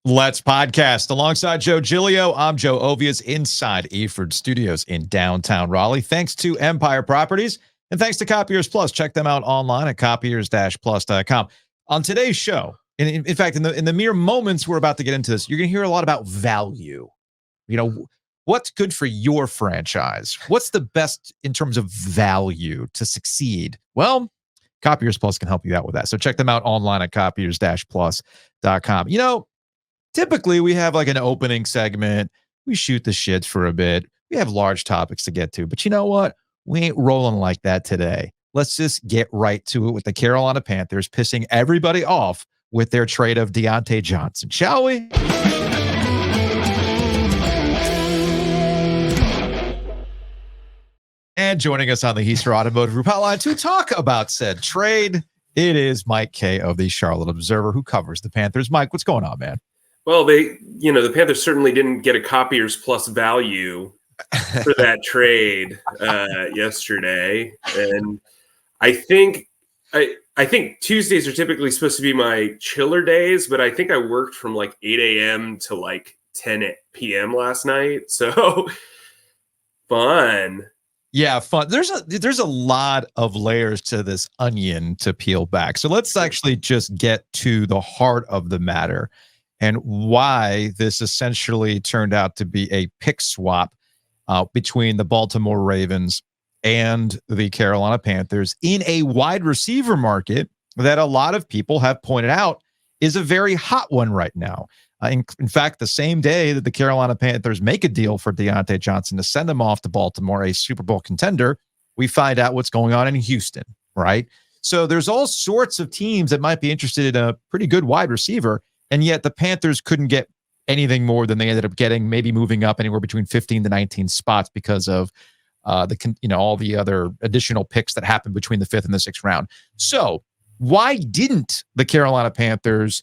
Let's podcast. Alongside Joe Giglio, I'm Joe Ovies inside Eford Studios in downtown Raleigh. Thanks to Empire Properties and thanks to Copiers Plus. Check them out online at copiers-plus.com. On today's show, in fact, in the mere moments we're about to get into this, you're going to hear a lot about value. You know, what's good for your franchise? What's the best in terms of value to succeed? Well, Copiers Plus can help you out with that. So check them out online at copiers-plus.com. You know, typically, we have like an opening segment. We shoot the shit for a bit. We have large topics to get to. But you know what? We ain't rolling like that today. Let's just get right to it with the Carolina Panthers pissing everybody off with their trade of Diontae Johnson. Shall we? And joining us on the Heister Automotive Group hotline to talk about said trade, it is Mike Kaye of the Charlotte Observer, who covers the Panthers. Mike, what's going on, man? Well, the Panthers certainly didn't get a Copiers Plus value for that trade yesterday, and I think Tuesdays are typically supposed to be my chiller days, but I think I worked from like 8 a.m. to like 10 p.m. last night, so fun. Yeah, fun. There's a lot of layers to this onion to peel back. So let's actually just get to the heart of the matter and why this essentially turned out to be a pick swap between the Baltimore Ravens and the Carolina Panthers in a wide receiver market that a lot of people have pointed out is a very hot one right now. In fact, the same day that the Carolina Panthers make a deal for Diontae Johnson to send him off to Baltimore, a Super Bowl contender, we find out what's going on in Houston, right? So there's all sorts of teams that might be interested in a pretty good wide receiver, and yet the Panthers couldn't get anything more than they ended up getting, maybe moving up anywhere between 15 to 19 spots because of all the other additional picks that happened between the 5th and the 6th round. So why didn't the Carolina Panthers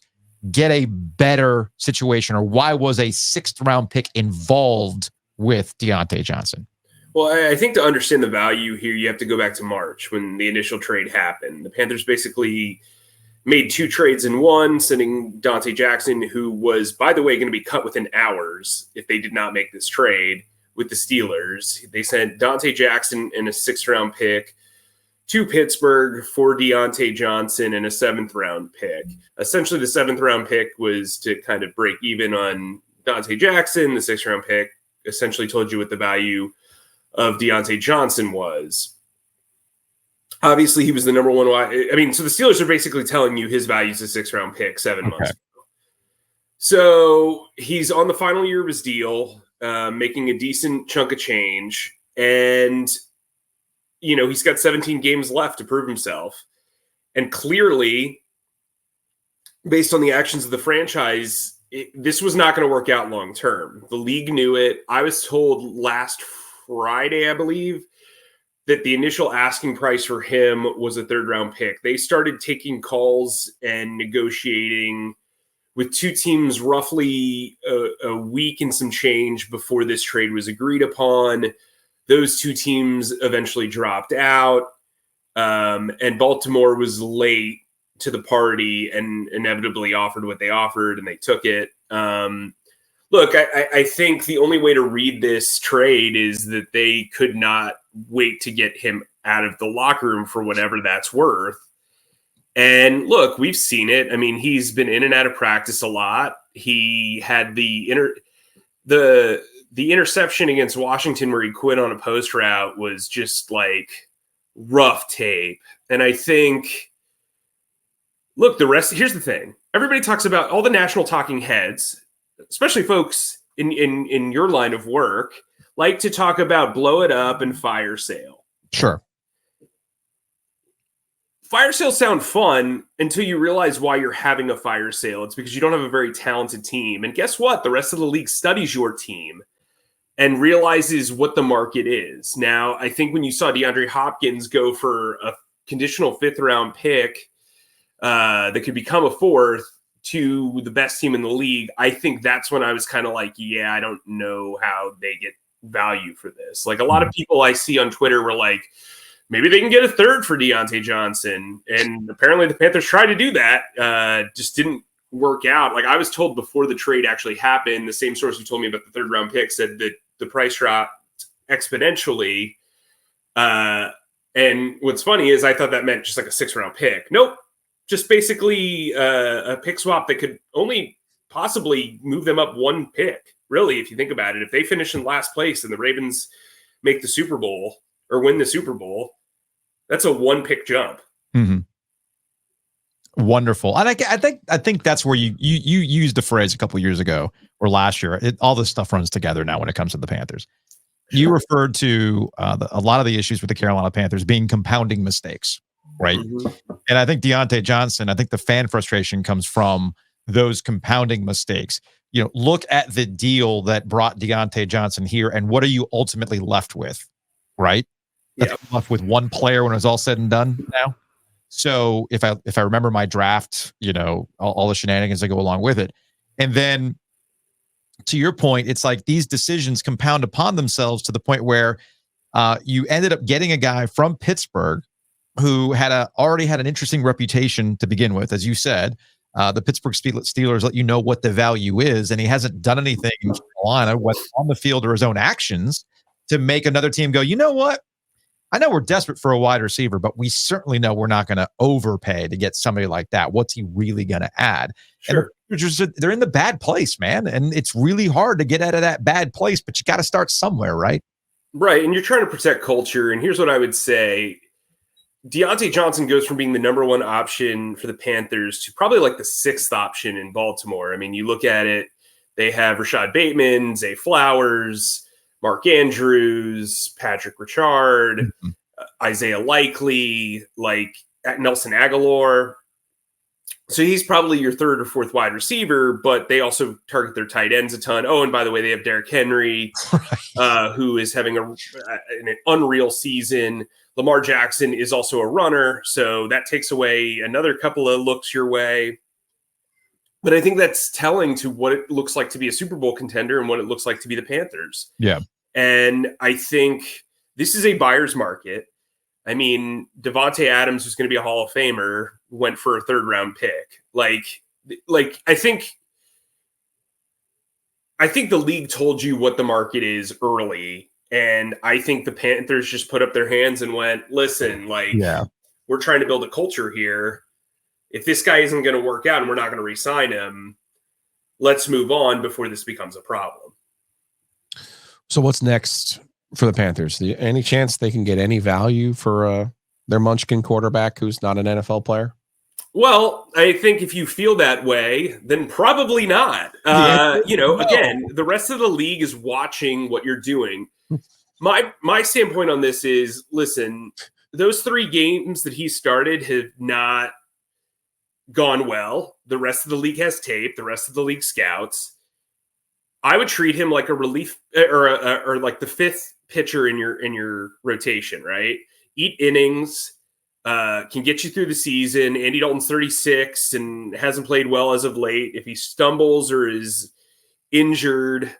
get a better situation, or why was a 6th round pick involved with Diontae Johnson? Well, I think to understand the value here, you have to go back to March when the initial trade happened. The Panthers basically made 2 trades in one, sending Diontae Jackson, who was, by the way, going to be cut within hours if they did not make this trade with the Steelers. They sent Diontae Jackson and a 6th round pick to Pittsburgh for Diontae Johnson and a 7th round pick. Essentially, the 7th round pick was to kind of break even on Diontae Jackson. The 6th round pick essentially told you what the value of Diontae Johnson was. Obviously, he was the number one. So the Steelers are basically telling you his value is a 6th round pick 7 months ago. So he's on the final year of his deal, making a decent chunk of change. And he's got 17 games left to prove himself. And clearly, based on the actions of the franchise, this was not going to work out long term. The league knew it. I was told last Friday, I believe, that the initial asking price for him was a 3rd round pick. They started taking calls and negotiating with 2 teams roughly a week and some change before this trade was agreed upon. Those 2 teams eventually dropped out, and Baltimore was late to the party and inevitably offered what they offered, and they took it. Look, I think the only way to read this trade is that they could not wait to get him out of the locker room for whatever that's worth. And look, we've seen it. I mean, he's been in and out of practice a lot. He had the interception against Washington where he quit on a post route was just like rough tape. And I think, look, here's the thing. Everybody talks about all the national talking heads, especially folks in your line of work, like to talk about blow it up and fire sale. Sure. Fire sales sound fun until you realize why you're having a fire sale. It's because you don't have a very talented team. And guess what? The rest of the league studies your team and realizes what the market is. Now, I think when you saw DeAndre Hopkins go for a conditional 5th round pick that could become a 4th to the best team in the league, I think that's when I was kind of like, yeah, I don't know how they get value for this. Like a lot of people I see on Twitter were like, maybe they can get a 3rd for Diontae Johnson. And apparently the Panthers tried to do that, just didn't work out. Like I was told before the trade actually happened, the same source who told me about the 3rd round pick said that the price dropped exponentially. And what's funny is I thought that meant just like a 6th round pick. Nope. Just basically a pick swap that could only possibly move them up 1 pick. Really, if you think about it, if they finish in last place and the Ravens make the Super Bowl or win the Super Bowl, that's a 1 pick jump. Mm-hmm. Wonderful. And I think that's where you used the phrase a couple of years ago or last year. All this stuff runs together now when it comes to the Panthers. Sure. You referred to a lot of the issues with the Carolina Panthers being compounding mistakes, right? Mm-hmm. And I think Diontae Johnson, I think the fan frustration comes from those compounding mistakes. You know, look at the deal that brought Diontae Johnson here, and what are you ultimately left with, right? That's left with 1 player when it's all said and done now. So if I remember my draft, you know, all the shenanigans that go along with it. And then to your point, it's like these decisions compound upon themselves to the point where you ended up getting a guy from Pittsburgh who already had an interesting reputation to begin with. As you said, the Pittsburgh Steelers let you know what the value is, and he hasn't done anything in Carolina, whether on the field or his own actions, to make another team go, you know what? I know we're desperate for a wide receiver, but we certainly know we're not going to overpay to get somebody like that. What's he really going to add? Sure. And they're in the bad place, man. And it's really hard to get out of that bad place, but you got to start somewhere, right? Right. And you're trying to protect culture. And here's what I would say. Diontae Johnson goes from being the number 1 option for the Panthers to probably like the 6th option in Baltimore. I mean, you look at it, they have Rashad Bateman, Zay Flowers, Mark Andrews, Patrick Richard, Isaiah Likely, like Nelson Aguilar. So he's probably your 3rd or 4th wide receiver, but they also target their tight ends a ton. Oh, and by the way, they have Derrick Henry, who is having an unreal season. Lamar Jackson is also a runner, so that takes away another couple of looks your way. But I think that's telling to what it looks like to be a Super Bowl contender and what it looks like to be the Panthers. Yeah. And I think this is a buyer's market. I mean, Devontae Adams, who's going to be a Hall of Famer, went for a 3rd round pick. Like I think the league told you what the market is early. And I think the Panthers just put up their hands and went, listen, we're trying to build a culture here. If this guy isn't going to work out and we're not going to re-sign him, let's move on before this becomes a problem. So what's next for the Panthers? Any chance they can get any value for their Munchkin quarterback who's not an NFL player? Well, I think if you feel that way, then probably not. Again, the rest of the league is watching what you're doing. My standpoint on this is, listen, those 3 games that he started have not gone well. The rest of the league has tape. The rest of the league scouts. I would treat him like a relief or like the 5th pitcher in your rotation, right? Eat innings, can get you through the season. Andy Dalton's 36 and hasn't played well as of late. If he stumbles or is injured,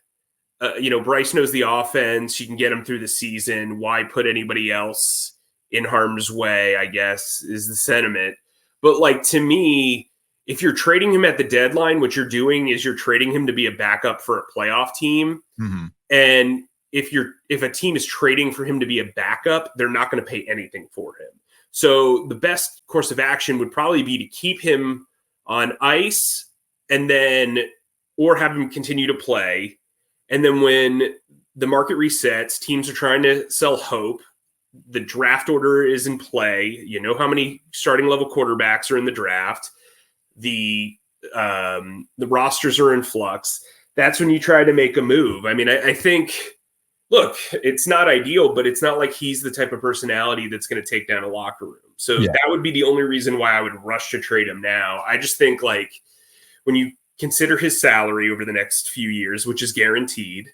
Bryce knows the offense. You can get him through the season. Why put anybody else in harm's way, I guess, is the sentiment. But like, to me, if you're trading him at the deadline, what you're doing is you're trading him to be a backup for a playoff team. Mm-hmm. And if a team is trading for him to be a backup, they're not going to pay anything for him. So the best course of action would probably be to keep him on ice or have him continue to play. And then when the market resets, teams are trying to sell hope. The draft order is in play. You know how many starting level quarterbacks are in the draft. The rosters are in flux. That's when you try to make a move. I mean, I think, look, it's not ideal, but it's not like he's the type of personality that's going to take down a locker room. So that would be the only reason why I would rush to trade him now. I just think, like, when you consider his salary over the next few years, which is guaranteed,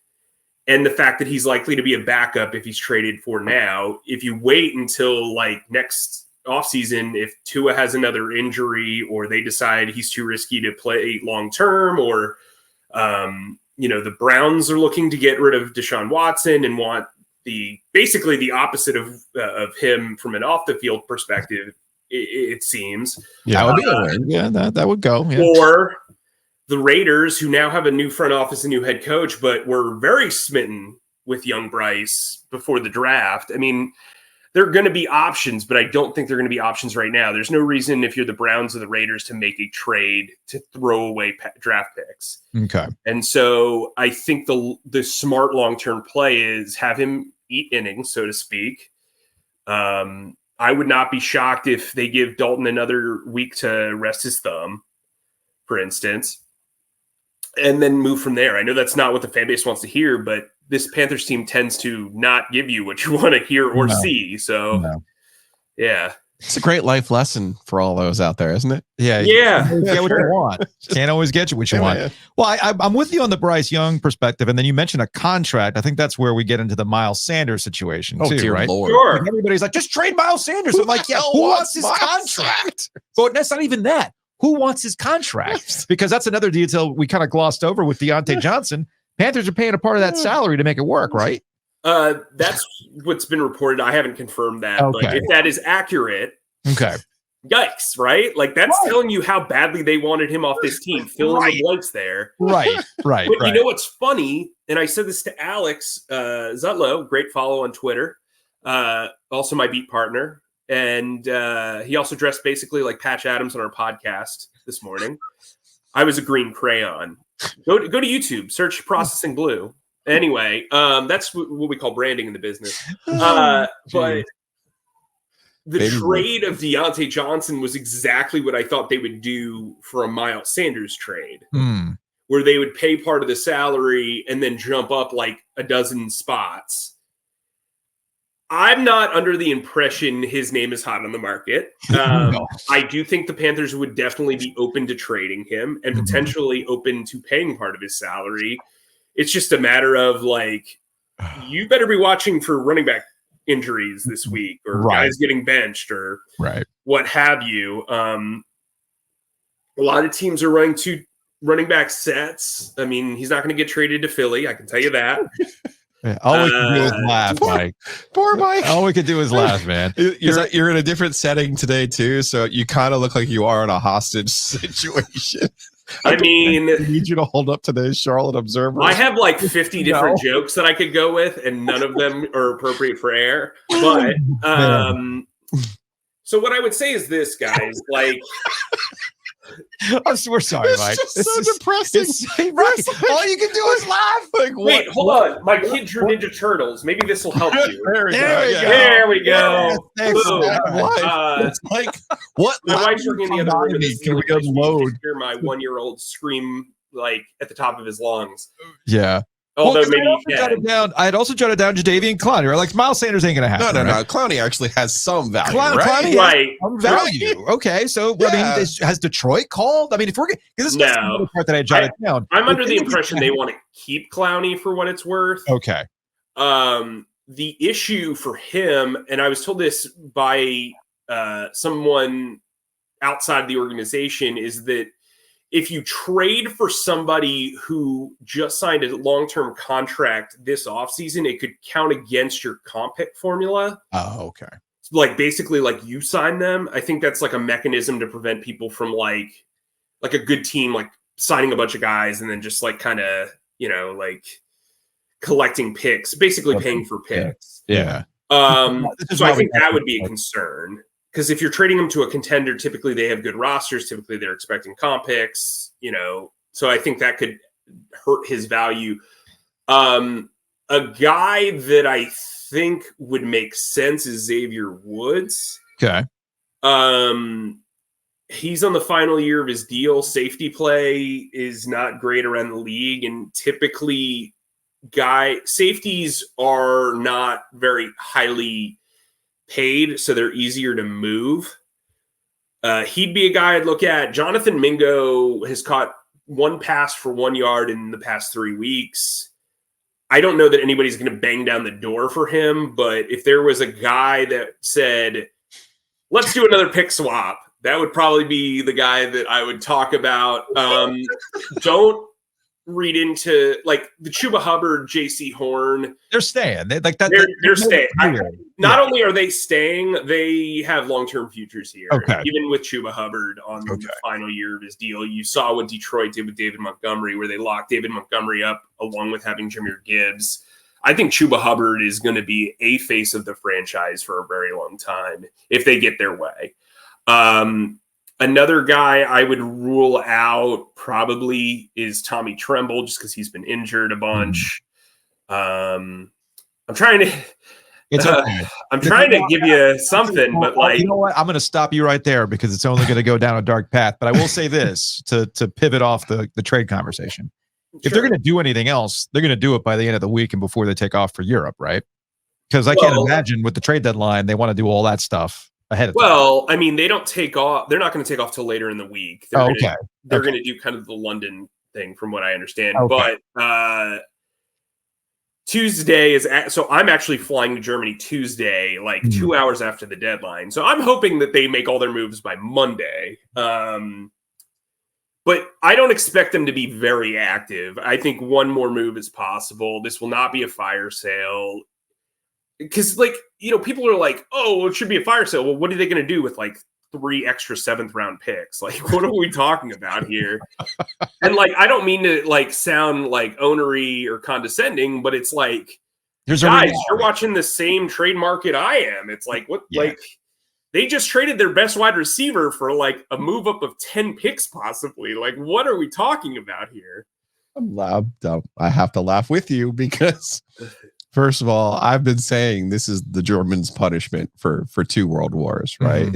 and the fact that he's likely to be a backup if he's traded for now, if you wait until like next offseason, if Tua has another injury or they decide he's too risky to play long-term, or, the Browns are looking to get rid of Deshaun Watson and want basically the opposite of him from an off the field perspective it seems. That would be a win. Yeah, that would go. Yeah. Or the Raiders, who now have a new front office, a new head coach, but were very smitten with young Bryce before the draft. I mean, there are going to be options, but I don't think they're going to be options right now. There's no reason if you're the Browns or the Raiders to make a trade to throw away draft picks. Okay. And so I think the smart long-term play is have him eat innings, so to speak. I would not be shocked if they give Dalton another week to rest his thumb, for instance, and then move from there. I know that's not what the fan base wants to hear, but this Panthers team tends to not give you what you want to hear or see. So, yeah. It's a great life lesson for all those out there, isn't it? Yeah. Yeah. Get what you want. Can't always get you what you want. Man. Well, I'm with you on the Bryce Young perspective. And then you mentioned a contract. I think that's where we get into the Miles Sanders situation too, dear right? Lord. Sure. Like everybody's like, just trade Miles Sanders. I'm like, yeah, who wants his contract? But that's not even that. Who wants his contract? Because that's another detail we kind of glossed over with Diontae Johnson. Panthers are paying a part of that salary to make it work, right? That's what's been reported. I haven't confirmed that, but if that is accurate, okay. Yikes, right? Like that's telling you how badly they wanted him off this team. Fill in the blanks there. Right. But you know what's funny? And I said this to Alex Zutlow, great follow on Twitter, also my beat partner. And he also dressed basically like Patch Adams on our podcast this morning. I was a green crayon. Go to YouTube, search Processing Blue. Anyway, that's what we call branding in the business. But the trade of Diontae Johnson was exactly what I thought they would do for a Miles Sanders trade, where they would pay part of the salary and then jump up like a dozen spots. I'm not under the impression his name is hot on the market. No. I do think the Panthers would definitely be open to trading him and potentially open to paying part of his salary. It's just a matter of like, you better be watching for running back injuries this week or guys getting benched or what have you. A lot of teams are running 2 running back sets. I mean, he's not going to get traded to Philly. I can tell you that. Yeah, all we can do is laugh, Mike. Poor Mike. All we can do is laugh, man. You're in a different setting today too, so you kind of look like you are in a hostage situation. I mean, I need you to hold up today's Charlotte Observer. I have like 50 different jokes that I could go with, and none of them are appropriate for air. But so what I would say is this, guys, like. We're sorry, Mike. It's so depressing. Right. All you can do is laugh. Like, wait, hold on. My kid drew Ninja Turtles. Maybe this will help you. There we go. It's like what? My wife's working in the other room. Can we unload? Hear my 1-year-old scream like at the top of his lungs. Yeah. Although maybe I had also jotted down Jadeveon Clowney. Right? Like Miles Sanders ain't going to happen. No. Clowney actually has some value. Clowney right? Has some value. Okay, so I mean, has Detroit called? I mean, if we're because this is the part that I jotted down. I'm under the impression they want to keep Clowney for what it's worth. Okay. The issue for him, and I was told this by someone outside the organization, is that if you trade for somebody who just signed a long-term contract this offseason, it could count against your comp pick formula. Oh, okay. Like basically like you sign them. I think that's like a mechanism to prevent people from like a good team, like signing a bunch of guys and then just like kind of, like collecting picks, basically paying for picks. Yeah. So I think that would be a concern. Because if you're trading them to a contender, typically they have good rosters. Typically they're expecting comp picks, So I think that could hurt his value. A guy that I think would make sense is Xavier Woods. Okay. He's on the final year of his deal. Safety play is not great around the league. And typically safeties are not very highly paid, so they're easier to move. He'd be a guy I'd look at. Jonathan Mingo has caught 1 pass for 1 yard in the past 3 weeks. I don't know that anybody's going to bang down the door for him, but if there was a guy that said, let's do another pick swap, that would probably be the guy that I would talk about. Don't read into like the Chuba Hubbard, JC Horn. They're staying. Like that. They're staying. Not only are they staying, they have long-term futures here. Okay. Even with Chuba Hubbard on the final year of his deal, you saw what Detroit did with David Montgomery, where they locked David Montgomery up along with having Jahmyr Gibbs. I think Chuba Hubbard is going to be a face of the franchise for a very long time if they get their way. Another guy I would rule out probably is Tommy Tremble, just because he's been injured a bunch. I'm trying to give you something, but like, you know what? I'm going to stop you right there because it's only going to go down a dark path. But I will say this to pivot off the trade conversation. If they're going to do anything else, they're going to do it by the end of the week and before they take off for Europe, right? Because I can't imagine with the trade deadline they want to do all that stuff ahead of time. Well, I mean, they don't take off. They're not going to take off till later in the week. They're going to do kind of the London thing, from what I understand. Okay. But Tuesday so I'm actually flying to Germany Tuesday, like 2 hours after the deadline. So I'm hoping that they make all their moves by Monday. But I don't expect them to be very active. I think one more move is possible. This will not be a fire sale. Because, like, people are like, oh, well, it should be a fire sale. Well, what are they going to do with, like, 3 extra 7th-round picks? Like, what are we talking about here? And, like, I don't mean to, like, sound, like, onery or condescending, but it's like, guys, you're watching the same trade market I am. It's like, what, like, they just traded their best wide receiver for, like, a move up of 10 picks, possibly. Like, what are we talking about here? I have to laugh with you because... First of all, I've been saying this is the Germans' punishment for 2 world wars, right?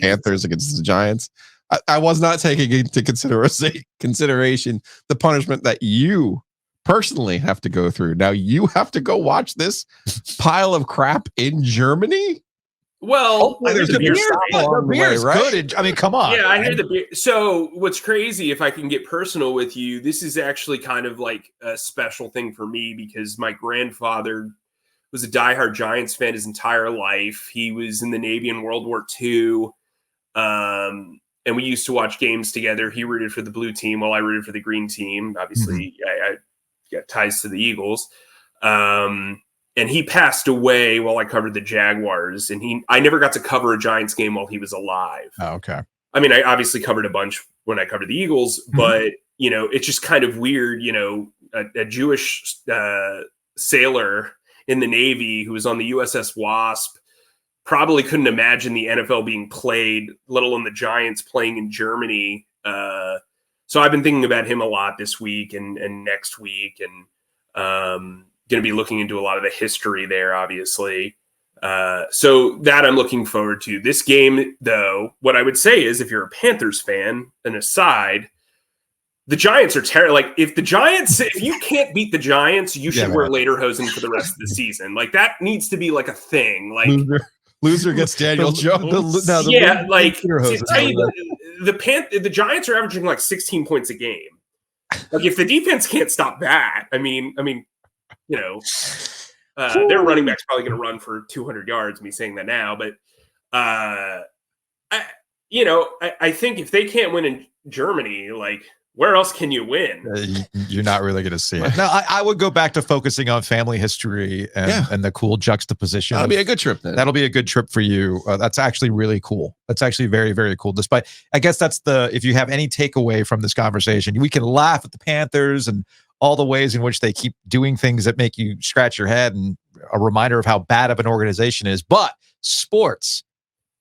Panthers against the Giants. I was not taking into consideration the punishment that you personally have to go through. Now you have to go watch this pile of crap in Germany. Well, there's a beer beer's good. I mean, come on. Yeah, I hear the beer. So what's crazy, if I can get personal with you, this is actually kind of like a special thing for me because my grandfather was a diehard Giants fan his entire life. He was in the Navy in World War II. And we used to watch games together. He rooted for the blue team while I rooted for the green team. Obviously, I got ties to the Eagles. And he passed away while I covered the Jaguars. And I never got to cover a Giants game while he was alive. Oh, okay. I mean, I obviously covered a bunch when I covered the Eagles, but, it's just kind of weird, a Jewish sailor in the Navy who was on the USS Wasp probably couldn't imagine the NFL being played, let alone the Giants playing in Germany. So I've been thinking about him a lot this week and next week. And, going to be looking into a lot of the history there, obviously. So that I'm looking forward to. This game, though, what I would say is if you're a Panthers fan, an aside, the Giants are terrible. Like, if you can't beat the Giants, you should wear lederhosen for the rest of the season. Like, that needs to be like a thing. Like, loser gets Daniel Jones. The Giants are averaging like 16 points a game. Like, if the defense can't stop that, I mean, their running back's probably going to run for 200 yards. Me saying that now, but I think if they can't win in Germany, like, where else can you win? You're not really going to see it. No, I would go back to focusing on family history and the cool juxtaposition. That'll be a good trip then. That'll be a good trip for you. That's actually really cool. That's actually very, very cool. Despite, I guess if you have any takeaway from this conversation, we can laugh at the Panthers and all the ways in which they keep doing things that make you scratch your head and a reminder of how bad of an organization is. But sports,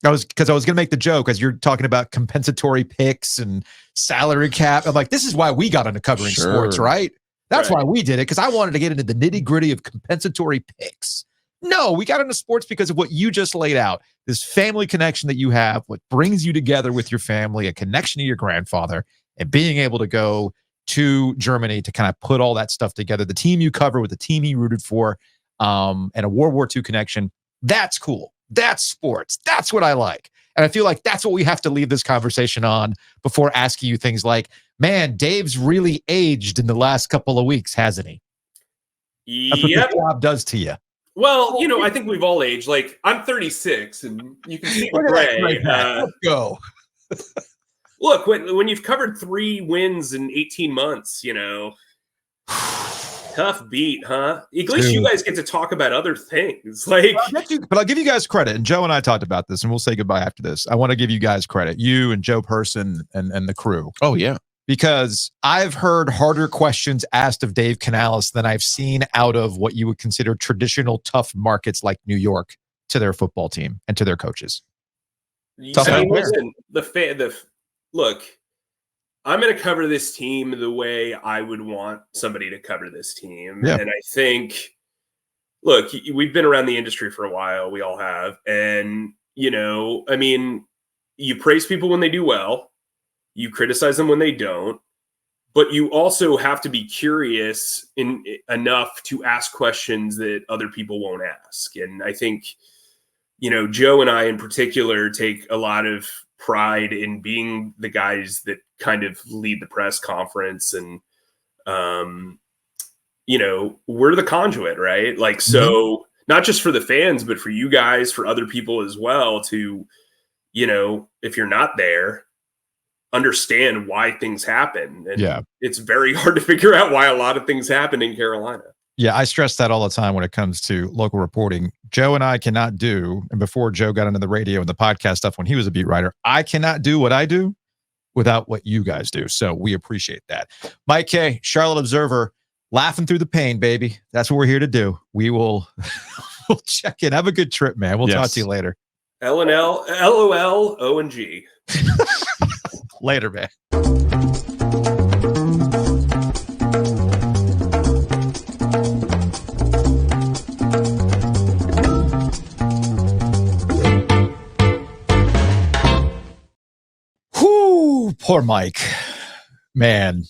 I was going to make the joke as you're talking about compensatory picks and salary cap. I'm like, this is why we got into covering sports, right? That's why we did it, because I wanted to get into the nitty gritty of compensatory picks. No, we got into sports because of what you just laid out. This family connection that you have, what brings you together with your family, a connection to your grandfather, and being able to go to Germany to kind of put all that stuff together. The team you cover with the team he rooted for, and a World War II connection. That's cool. That's sports. That's what I like. And I feel like that's what we have to leave this conversation on before asking you things like, man, Dave's really aged in the last couple of weeks, hasn't he? That's what the job does to you. Well, I think we've all aged. Like, I'm 36, and you can see the gray. Let's go. Look, when you've covered 3 wins in 18 months, Tough beat, huh? At least you guys get to talk about other things. Like, but I'll give you guys credit. And Joe and I talked about this, and we'll say goodbye after this. I want to give you guys credit, you and Joe Person and the crew. Oh, yeah. Because I've heard harder questions asked of Dave Canales than I've seen out of what you would consider traditional tough markets like New York to their football team and to their coaches. Listen, look, I'm going to cover this team the way I would want somebody to cover this team. Yeah. And I think, look, we've been around the industry for a while. We all have. And, you praise people when they do well. You criticize them when they don't. But you also have to be curious enough to ask questions that other people won't ask. And I think, Joe and I in particular take a lot of pride in being the guys that kind of lead the press conference, and we're the conduit, right? Like, so not just for the fans, but for you guys, for other people as well, to if you're not there, understand why things happen. And it's very hard to figure out why a lot of things happen in Carolina. Yeah, I stress that all the time when it comes to local reporting. Joe and I cannot do, and before Joe got into the radio and the podcast stuff when he was a beat writer, I cannot do what I do without what you guys do. So we appreciate that. Mike Kaye, Charlotte Observer, laughing through the pain, baby. That's what we're here to do. We will we'll check in. Have a good trip, man. We'll talk to you later. LNL, LOL, O&G. Later, man. Poor Mike, man.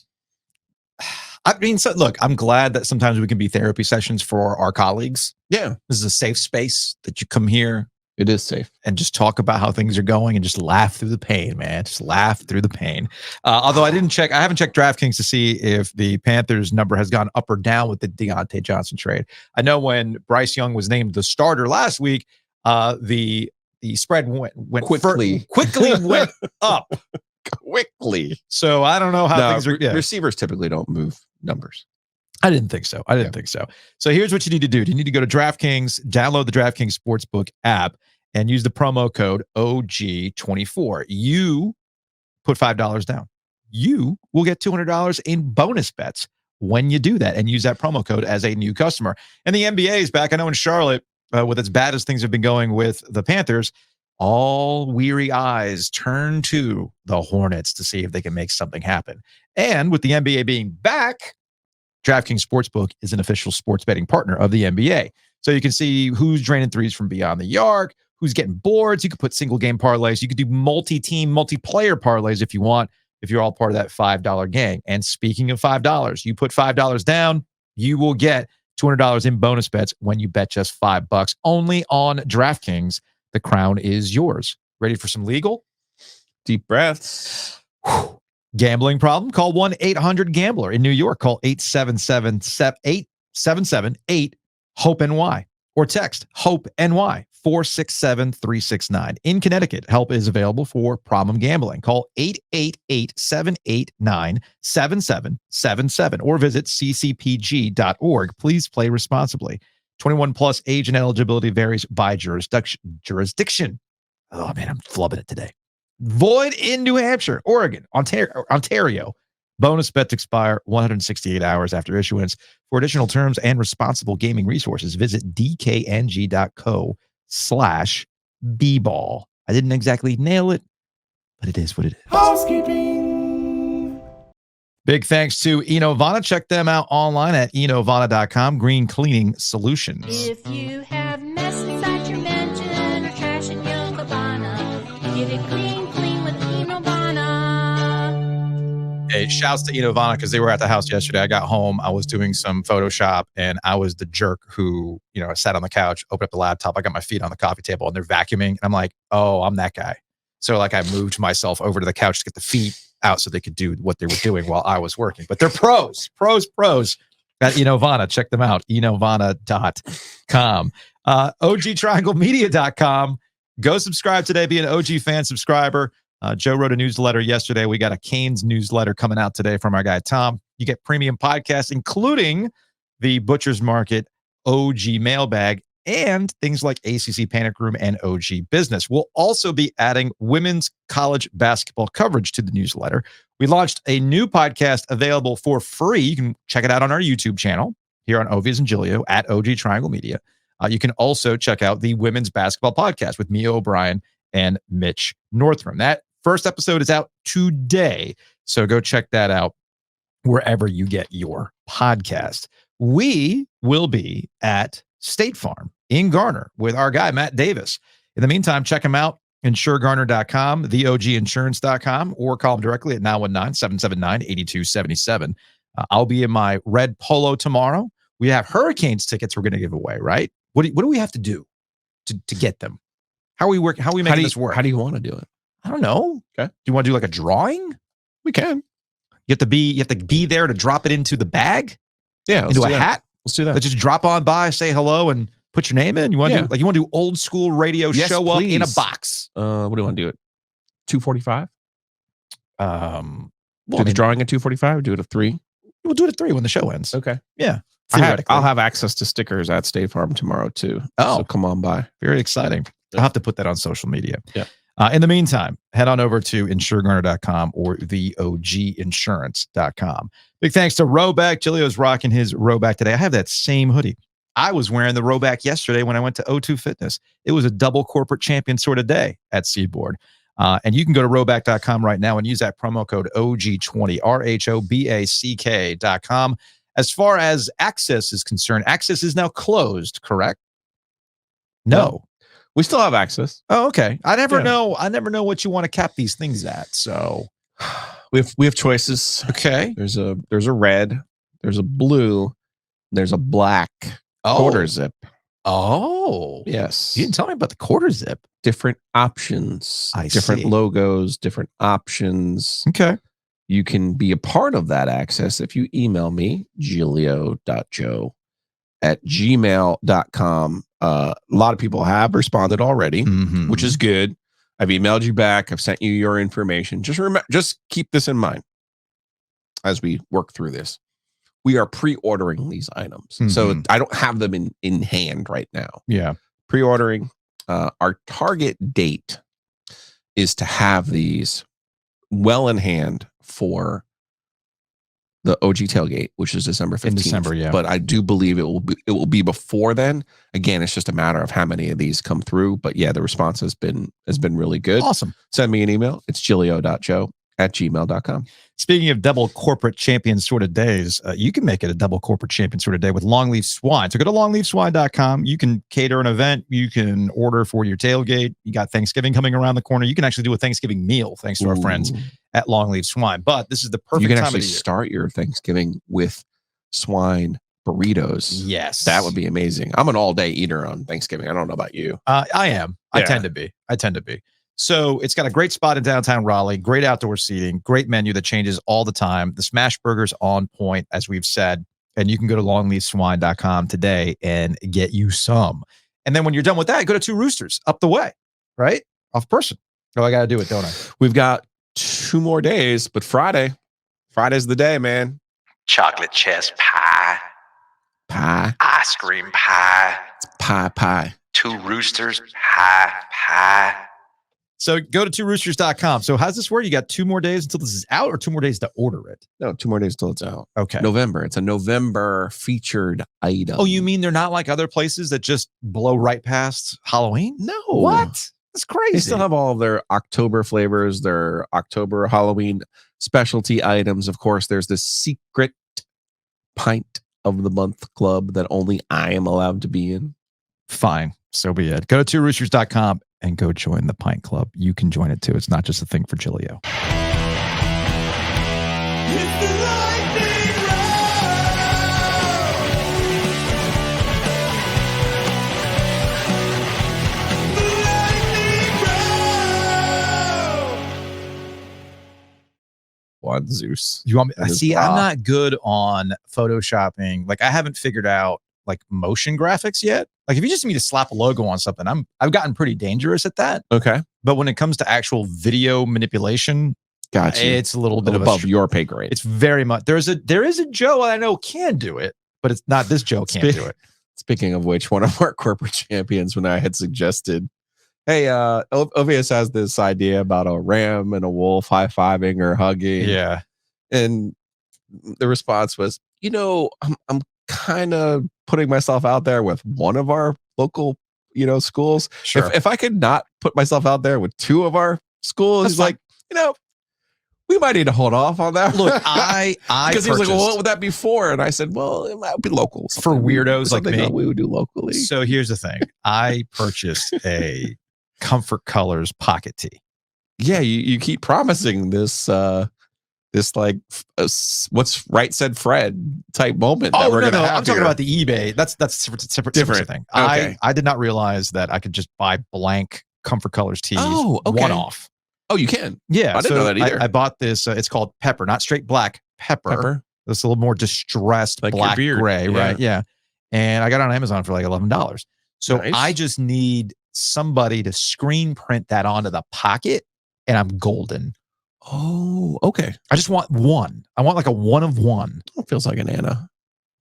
Look, I'm glad that sometimes we can be therapy sessions for our colleagues. Yeah. This is a safe space that you come here. It is safe. And just talk about how things are going and just laugh through the pain, man. Just laugh through the pain. Although I haven't checked DraftKings to see if the Panthers number has gone up or down with the Diontae Johnson trade. I know when Bryce Young was named the starter last week, the spread went quickly went up. Quickly. So I don't know how things are. Receivers typically don't move numbers. I didn't think so. So here's what you need to do. You need to go to DraftKings, download the DraftKings Sportsbook app, and use the promo code OG24. You put $5 down. You will get $200 in bonus bets when you do that and use that promo code as a new customer. And the NBA is back. I know in Charlotte, with as bad as things have been going with the Panthers, all weary eyes turn to the Hornets to see if they can make something happen. And with the NBA being back, DraftKings Sportsbook is an official sports betting partner of the NBA. So you can see who's draining threes from beyond the arc, who's getting boards. You can put single game parlays. You can do multi-team, multiplayer parlays if you want, if you're all part of that $5 gang. And speaking of $5, you put $5 down, you will get $200 in bonus bets when you bet just $5 only on DraftKings. The crown is yours. Ready for some legal? Deep breaths. Gambling problem? Call 1-800-GAMBLER. In New York, call 877-8-HOPE-NY or text HOPE-NY 467-369. In Connecticut, help is available for problem gambling. Call 888-789-7777 or visit ccpg.org. Please play responsibly. 21 plus, age and eligibility varies by jurisdiction. Oh man, I'm flubbing it today. Void in New Hampshire, Oregon, Ontario. Bonus bets expire 168 hours after issuance. For additional terms and responsible gaming resources, visit dkng.co/bball. I didn't exactly nail it, but it is what it is. Housekeeping. Big thanks to Enovana. Check them out online at enovana.com. Green Cleaning Solutions. If you have mess inside your mansion or trash in your cabana, get it clean with Enovana. Hey, shouts to Enovana because they were at the house yesterday. I got home. I was doing some Photoshop and I was the jerk who, I sat on the couch, opened up the laptop. I got my feet on the coffee table and they're vacuuming. And I'm like, oh, I'm that guy. So I moved myself over to the couch to get the feet out so they could do what they were doing while I was working. But they're pros at Enovana. Check them out, enovana.com. OGTrianglemedia.com. Go subscribe today. Be an OG fan subscriber. Joe wrote a newsletter yesterday. We got a Canes newsletter coming out today from our guy, Tom. You get premium podcasts, including the Butcher's Market OG mailbag and things like ACC Panic Room and OG Business. We'll also be adding women's college basketball coverage to the newsletter. We launched a new podcast available for free. You can check it out on our YouTube channel here on Ovies and Giglio at OG Triangle Media. You can also check out the women's basketball podcast with Mia O'Brien and Mitch Northrum. That first episode is out today, so go check that out wherever you get your podcast. We will be at State Farm in Garner with our guy, Matt Davis. In the meantime, check him out, insuregarner.com, theoginsurance.com, or call him directly at 919-779-8277. I'll be in my red polo tomorrow. We have Hurricanes tickets we're going to give away, right? What do we have to do to get them? How are we working? How are we making this work? How do you want to do it? I don't know. Okay. Do you want to do like a drawing? We can. You have to be there to drop it into the bag? Yeah. Into a hat? Let's do that. Let's just drop on by, say hello, and put your name in. You want to do old school radio show up in a box? What do you want to do it? 2:45? Do the drawing at 2:45 or do it at 3? We'll do it at 3 when the show ends. Okay. Yeah. I'll have access to stickers at State Farm tomorrow too. Oh, so come on by. Very exciting. I'll have to put that on social media. Yeah. In the meantime, head on over to insuregarner.com or theoginsurance.com. Big thanks to Roback. Giglio's rocking his Roback today. I have that same hoodie. I was wearing the Roback yesterday when I went to O2 Fitness. It was a double corporate champion sort of day at Seaboard. And you can go to roback.com right now and use that promo code OG20, RHOBACK.com. As far as Access is concerned, Access is now closed, correct? No. We still have access. Oh, okay. I never know what you want to cap these things at. So we have choices. Okay. There's a red, there's a blue, there's a black quarter zip. Oh. Yes. You didn't tell me about the quarter zip. Different options. Different see. logos, different options. Okay. You can be a part of that access if you email me, giglio.joe@gmail.com. A lot of people have responded already, which is good. I've emailed you back. I've sent you your information. Just keep this in mind as we work through this. We are pre-ordering these items. So I don't have them in hand right now. Yeah. Pre-ordering. Our target date is to have these well in hand for the OG tailgate, which is December 15th. In December, yeah. But I do believe it will be before then. Again, it's just a matter of how many of these come through. But yeah, the response has been really good. Awesome. Send me an email. It's giglio.joe@gmail.com. Speaking of double corporate champion sort of days, you can make it a double corporate champion sort of day with Longleaf Swine. So go to longleafswine.com. You can cater an event. You can order for your tailgate. You got Thanksgiving coming around the corner. You can actually do a Thanksgiving meal thanks to our friends at Longleaf Swine. But this is the perfect time of the year. You can actually start your Thanksgiving with swine burritos. Yes. That would be amazing. I'm an all-day eater on Thanksgiving. I don't know about you. I am. Yeah. I tend to be. So it's got a great spot in downtown Raleigh, great outdoor seating, great menu that changes all the time. The smash burger's on point, as we've said, and you can go to longleafswine.com today and get you some. And then when you're done with that, go to Two Roosters up the way, right? Off Person. Oh, I got to do it, don't I? We've got 2 more days, but Friday's the day, man. Chocolate chess pie. Ice cream pie. It's pie. Two Roosters pie. So go to tworoosters.com. So how's this work? You got 2 more days until this is out or 2 more days to order it? No, 2 more days till it's out. Okay. November. It's a November featured item. Oh, you mean they're not like other places that just blow right past Halloween? No. What? That's crazy. They still have all of their October flavors, their October Halloween specialty items. Of course, there's this secret pint of the month club that only I am allowed to be in. Fine. So be it. Go to tworoosters.com and go join the Pint Club. You can join it too. It's not just a thing for Giglio. One Zeus. You want me? That is See, raw. I'm not good on photoshopping. Like I haven't figured out like motion graphics yet. Like if you just need to slap a logo on something, I've gotten pretty dangerous at that. Okay. But when it comes to actual video manipulation, Gotcha. it's a little bit above your pay grade. It's very much. There is a Joe I know can do it, but it's not this Joe can't do it. Speaking of which, one of our corporate champions, when I had suggested, hey, Ovies has this idea about a ram and a wolf high-fiving or hugging. Yeah. And the response was, I'm kind of putting myself out there with one of our local, schools. Sure. If I could not put myself out there with two of our schools, he's like, we might need to hold off on that. Look, I because he was like, well, what would that be for? And I said, well, it might be local. For weirdos like me. We would do locally. So here's the thing. I purchased a Comfort Colors pocket tee. Yeah, you keep promising this like what's right said Fred type moment that we're gonna have. I'm talking about the eBay. That's separate thing. Okay. I did not realize that I could just buy blank Comfort Colors tees one off. Oh, you can. Yeah, I didn't know that either. I bought this. It's called Pepper, not straight black. Pepper. It's a little more distressed like black gray, yeah. right? Yeah. And I got it on Amazon for like $11. So Nice. I just need somebody to screen print that onto the pocket, and I'm golden. Oh, okay. I just want one. I want like a one of one. It feels like an Anna.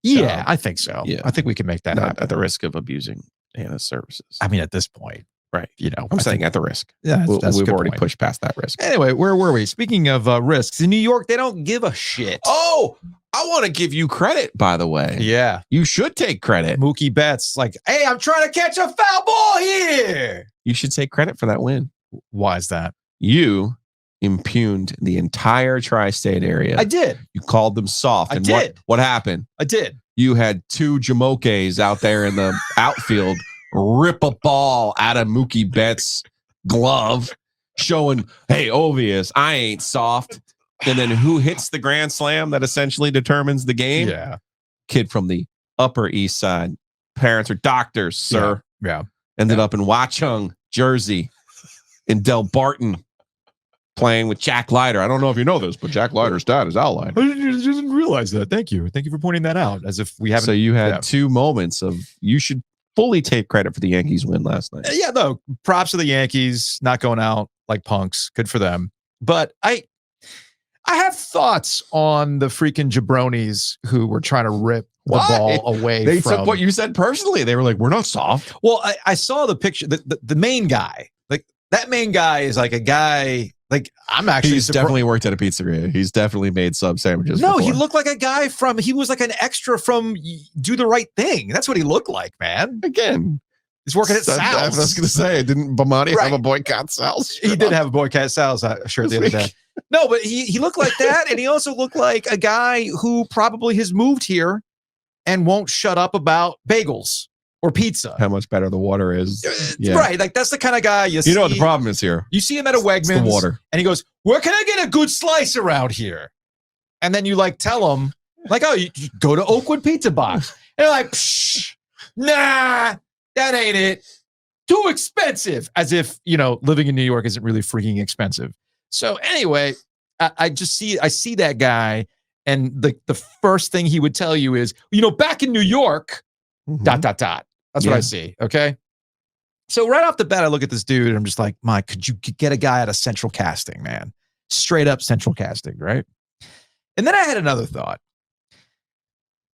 Yeah, I think so. Yeah. I think we can make that Not happen. at the risk of abusing Anna's services. I mean, at this point, right. I'm saying at the risk. Yeah, that's a we've good already point. pushed past that risk. Anyway, where were we? Speaking of risks, in New York, they don't give a shit. Oh, I want to give you credit, by the way. Yeah. You should take credit. Mookie Betts, like, hey, I'm trying to catch a foul ball here. You should take credit for that win. Why is that? You impugned the entire tri-state area. I did. You called them soft. I and did. What happened? I did. You had two Jamokes out there in the outfield rip a ball out of Mookie Betts' glove, showing, hey, Ovies, I ain't soft. And then who hits the grand slam that essentially determines the game? Yeah. Kid from the Upper East Side. Parents are doctors, sir. Yeah. Ended up in Watchung, Jersey, in Del Barton, playing with Jack Leiter. I don't know if you know this, but Jack Leiter's dad is Al Leiter. I didn't realize that. Thank you. Thank you for pointing that out, as if we haven't. So you had two moments of, you should fully take credit for the Yankees win last night. Yeah, no, props to the Yankees, not going out like punks. Good for them. But I have thoughts on the freaking jabronis who were trying to rip the ball away. They from... took what you said personally. They were like, we're not soft. Well, I saw the picture. The main guy, like that main guy is like a guy. Like I'm actually definitely worked at a pizzeria. He's definitely made sub sandwiches. No, before. he looked like a guy he was like an extra from Do the Right Thing. That's what he looked like, man. Again, he's working at Sal's. I was going to say, didn't Bomani have a boycott Sal's? He did have a boycott Sal's shirt the other day. No, but he looked like that, and he also looked like a guy who probably has moved here and won't shut up about bagels or pizza. How much better the water is. Yeah. Right. Like that's the kind of guy you see. You know what the problem is here? You see him at a Wegmans, it's the water. And he goes, where can I get a good slice around here? And then you like tell him, like, oh, you go to Oakwood Pizza Box. And they're like, psh, nah, that ain't it. Too expensive. As if, living in New York isn't really freaking expensive. So anyway, I see that guy, and the first thing he would tell you is, back in New York, ... That's what I see. Okay. So right off the bat, I look at this dude and I'm just like, Mike, could you get a guy out of Central Casting, man? Straight up Central Casting, right? And then I had another thought.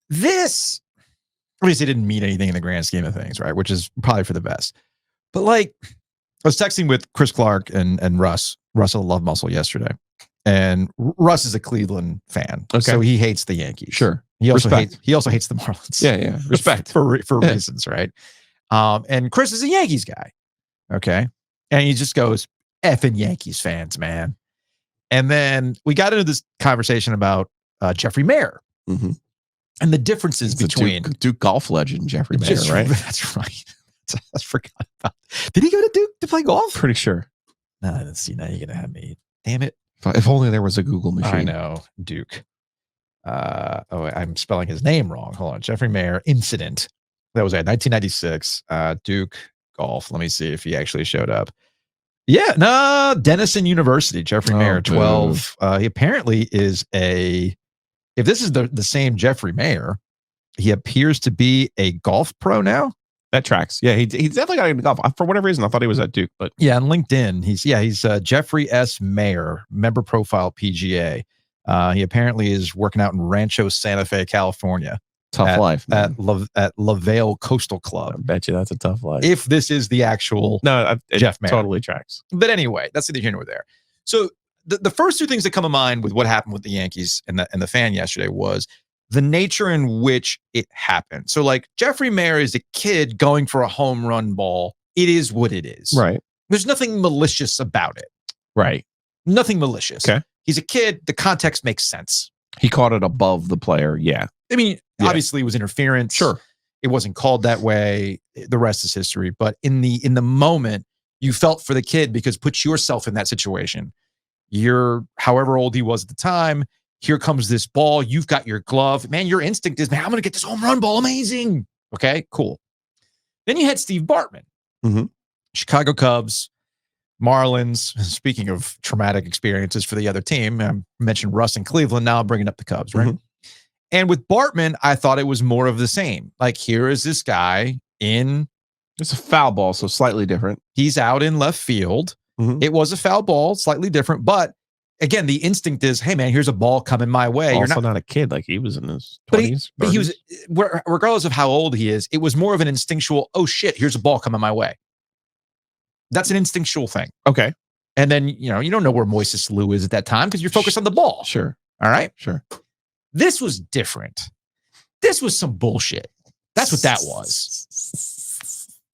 This obviously didn't mean anything in the grand scheme of things, right? Which is probably for the best. But like, I was texting with Chris Clark and Russell Love Muscle yesterday. And Russ is a Cleveland fan. Okay. So he hates the Yankees. Sure. He also hates the Marlins. Yeah. Respect. for reasons, right? And Chris is a Yankees guy. Okay. And he just goes, effing Yankees fans, man. And then we got into this conversation about Jeffrey Mayer. Mm-hmm. And the differes between Duke golf legend Jeffrey Mayer, right? That's right. I forgot about. Did he go to Duke to play golf? Pretty sure. No, let's see. Now you're gonna have me. Damn it! If only there was a Google machine. I know Duke. I'm spelling his name wrong. Hold on. Jeffrey Mayer incident. That was at 1996. Duke golf. Let me see if he actually showed up. Yeah, no, Denison University. Jeffrey Mayer, 12. He apparently is if this is the same Jeffrey Mayer, he appears to be a golf pro now. That tracks. Yeah, he's definitely got into golf. For whatever reason, I thought he was at Duke, but yeah, on LinkedIn, he's Jeffrey S. Mayer, member profile PGA. He apparently is working out in Rancho Santa Fe, California. Tough life, man. At LaVale Coastal Club. I bet you that's a tough life. If this is the actual Jeff Mayer. Totally tracks. But anyway, that's neither here nor there. So the first two things that come to mind with what happened with the Yankees and the fan yesterday was the nature in which it happened. So like Jeffrey Mayer is a kid going for a home run ball. It is what it is. Right. There's nothing malicious about it. Right. Nothing malicious. Okay. He's a kid. The context makes sense. He caught it above the player. Yeah. I mean, obviously it was interference. Sure. It wasn't called that way. The rest is history. But in the moment, you felt for the kid because put yourself in that situation. You're however old he was at the time. Here comes this ball. You've got your glove. Man, your instinct is, man, I'm going to get this home run ball. Amazing. Okay, cool. Then you had Steve Bartman. Mm-hmm. Chicago Cubs, Marlins. Speaking of traumatic experiences for the other team, I mentioned Russ in Cleveland. Now I'm bringing up the Cubs, right? Mm-hmm. And with Bartman, I thought it was more of the same. Like, here is this guy it's a foul ball, so slightly different. He's out in left field. Mm-hmm. It was a foul ball, slightly different. But again, the instinct is, hey, man, here's a ball coming my way. Also not a kid. Like, he was in his 20s. But he was, regardless of how old he is, it was more of an instinctual, oh, shit, here's a ball coming my way. That's an instinctual thing. Okay. And then, you don't know where Moises Alou is at that time because you're focused on the ball. Sure. All right? Sure. This was different. This was some bullshit. That's what that was.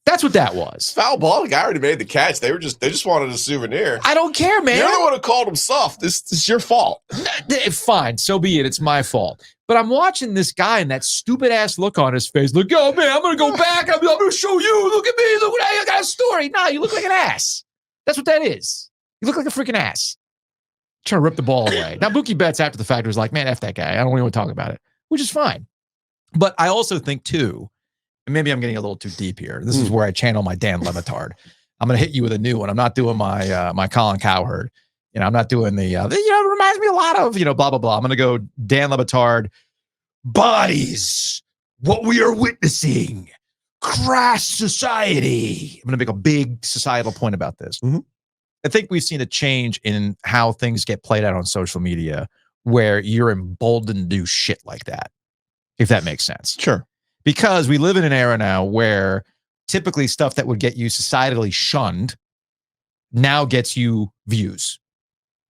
That's what that was. Foul ball. The guy already made the catch. They just wanted a souvenir. I don't care, man. You're the one who called him soft. This is your fault. Fine, so be it. It's my fault. But I'm watching this guy and that stupid ass look on his face. Look, oh man, I'm gonna go back. I'm gonna show you. Look at me. Look what I got a story. Nah, you look like an ass. That's what that is. You look like a freaking ass. Trying to rip the ball away. Now, Mookie Betts after the fact was like, man, F that guy. I don't even want to talk about it, which is fine. But I also think too, and maybe I'm getting a little too deep here. This is where I channel my Dan Le Batard. I'm going to hit you with a new one. I'm not doing my my Colin Cowherd. I'm not doing the, it reminds me a lot of, blah, blah, blah. I'm going to go Dan Le Batard. Bodies, what we are witnessing, crass society. I'm going to make a big societal point about this. Mm-hmm. I think we've seen a change in how things get played out on social media where you're emboldened to do shit like that, if that makes sense. Sure. Because we live in an era now where typically stuff that would get you societally shunned now gets you views.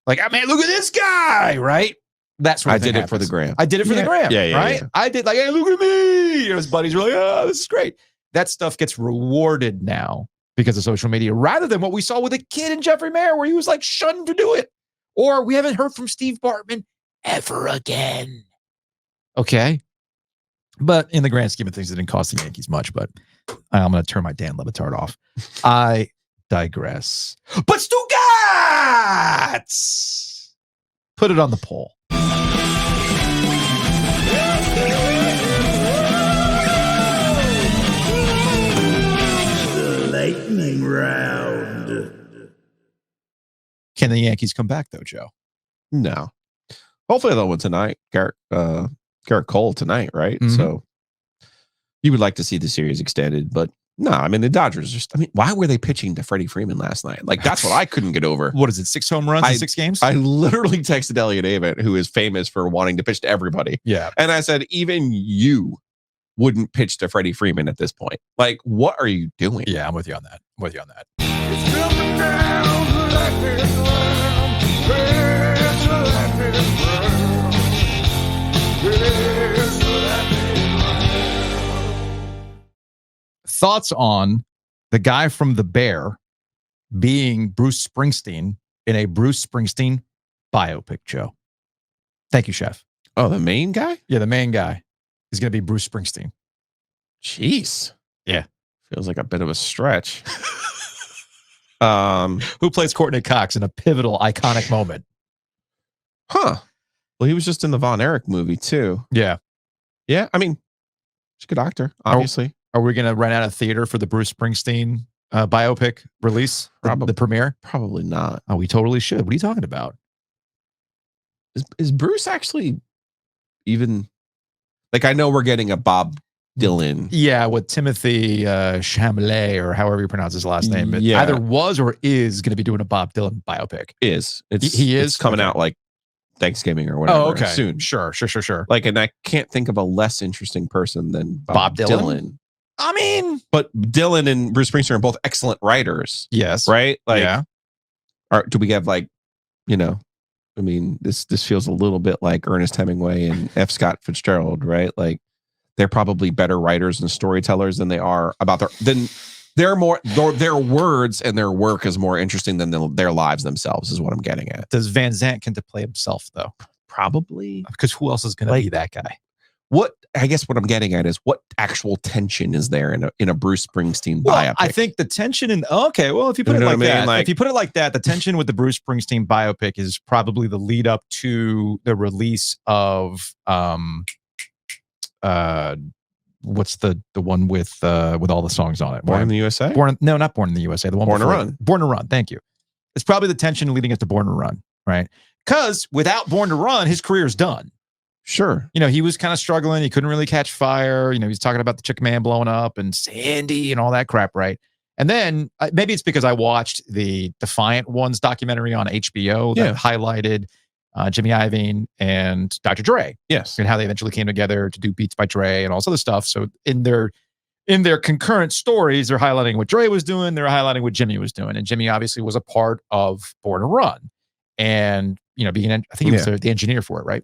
Like, I mean, look at this guy, right? That's what I did it for the gram. I did it for the gram, yeah, right? Yeah. I did like, hey, look at me. His buddies were like, oh, this is great. That stuff gets rewarded now because of social media, rather than what we saw with a kid in Jeffrey Mayer where he was like shunned to do it. Or we haven't heard from Steve Bartman ever again. Okay. But in the grand scheme of things, it didn't cost the Yankees much, but I'm going to turn my Dan Le Batard off. I digress. But Stugats! Put it on the poll. The lightning round. Can the Yankees come back, though, Joe? No. Hopefully they'll win tonight. Garrett Cole tonight, right? Mm-hmm. So you would like to see the series extended, but no, I mean, the Dodgers why were they pitching to Freddie Freeman last night? Like, that's what I couldn't get over. What is it, 6 home runs in 6 games? I literally texted Elliot Avett, who is famous for wanting to pitch to everybody. Yeah. And I said, even you wouldn't pitch to Freddie Freeman at this point. Like, what are you doing? Yeah, I'm with you on that. It's coming down the lightning round. It's the lightning round. It's the lightning round. Thoughts on the guy from The Bear being Bruce Springsteen in a Bruce Springsteen biopic, Joe? Thank you, Chef. Oh, the main guy? Yeah, the main guy is going to be Bruce Springsteen. Jeez. Yeah. Feels like a bit of a stretch. Who plays Courtney Cox in a pivotal, iconic moment? Huh. Well, he was just in the Von Erich movie, too. Yeah. Yeah, I mean, he's a good actor, obviously. Are we going to run out of theater for the Bruce Springsteen biopic release? The premiere? Probably not. Oh, we totally should. What are you talking about? Is Bruce actually even... Like, I know we're getting a Bob Dylan. Yeah, with Timothy Chalamet, or however you pronounce his last name. It Yeah. either was or is going to be doing a Bob Dylan biopic. He is coming out like Thanksgiving or whatever. Oh, okay. Soon. Sure. Like, and I can't think of a less interesting person than Bob Dylan. I mean, but Dylan and Bruce Springsteen are both excellent writers. yes. Right? Like, Yeah. do we have like, I mean, this feels a little bit like Ernest Hemingway and F. Scott Fitzgerald, right? Like, they're probably better writers and storytellers than they are about their words and their work is more interesting than their lives themselves, is what I'm getting at. Does Van Zandt get to play himself, though? Probably. Because who else is going to be that guy? What I'm getting at is, what actual tension is there in a Bruce Springsteen biopic? I think the tension if you put it like that, if you put it like that, the tension with the Bruce Springsteen biopic is probably the lead up to the release of what's the one with all the songs on it? Born in the USA? Not Born in the USA. The one Born to before Run. it. Born to Run. Thank you. It's probably the tension leading up to Born to Run, right? Because without Born to Run, his career's done. Sure. He was kind of struggling. He couldn't really catch fire. He's talking about the Chick Man blowing up and Sandy and all that crap, right? And then maybe it's because I watched the Defiant Ones documentary on HBO that highlighted Jimmy Iovine and Dr. Dre. Yes. And how they eventually came together to do Beats by Dre and all this other stuff. So in their concurrent stories, they're highlighting what Dre was doing. They're highlighting what Jimmy was doing. And Jimmy obviously was a part of Born to Run. And, I think he was the engineer for it, right?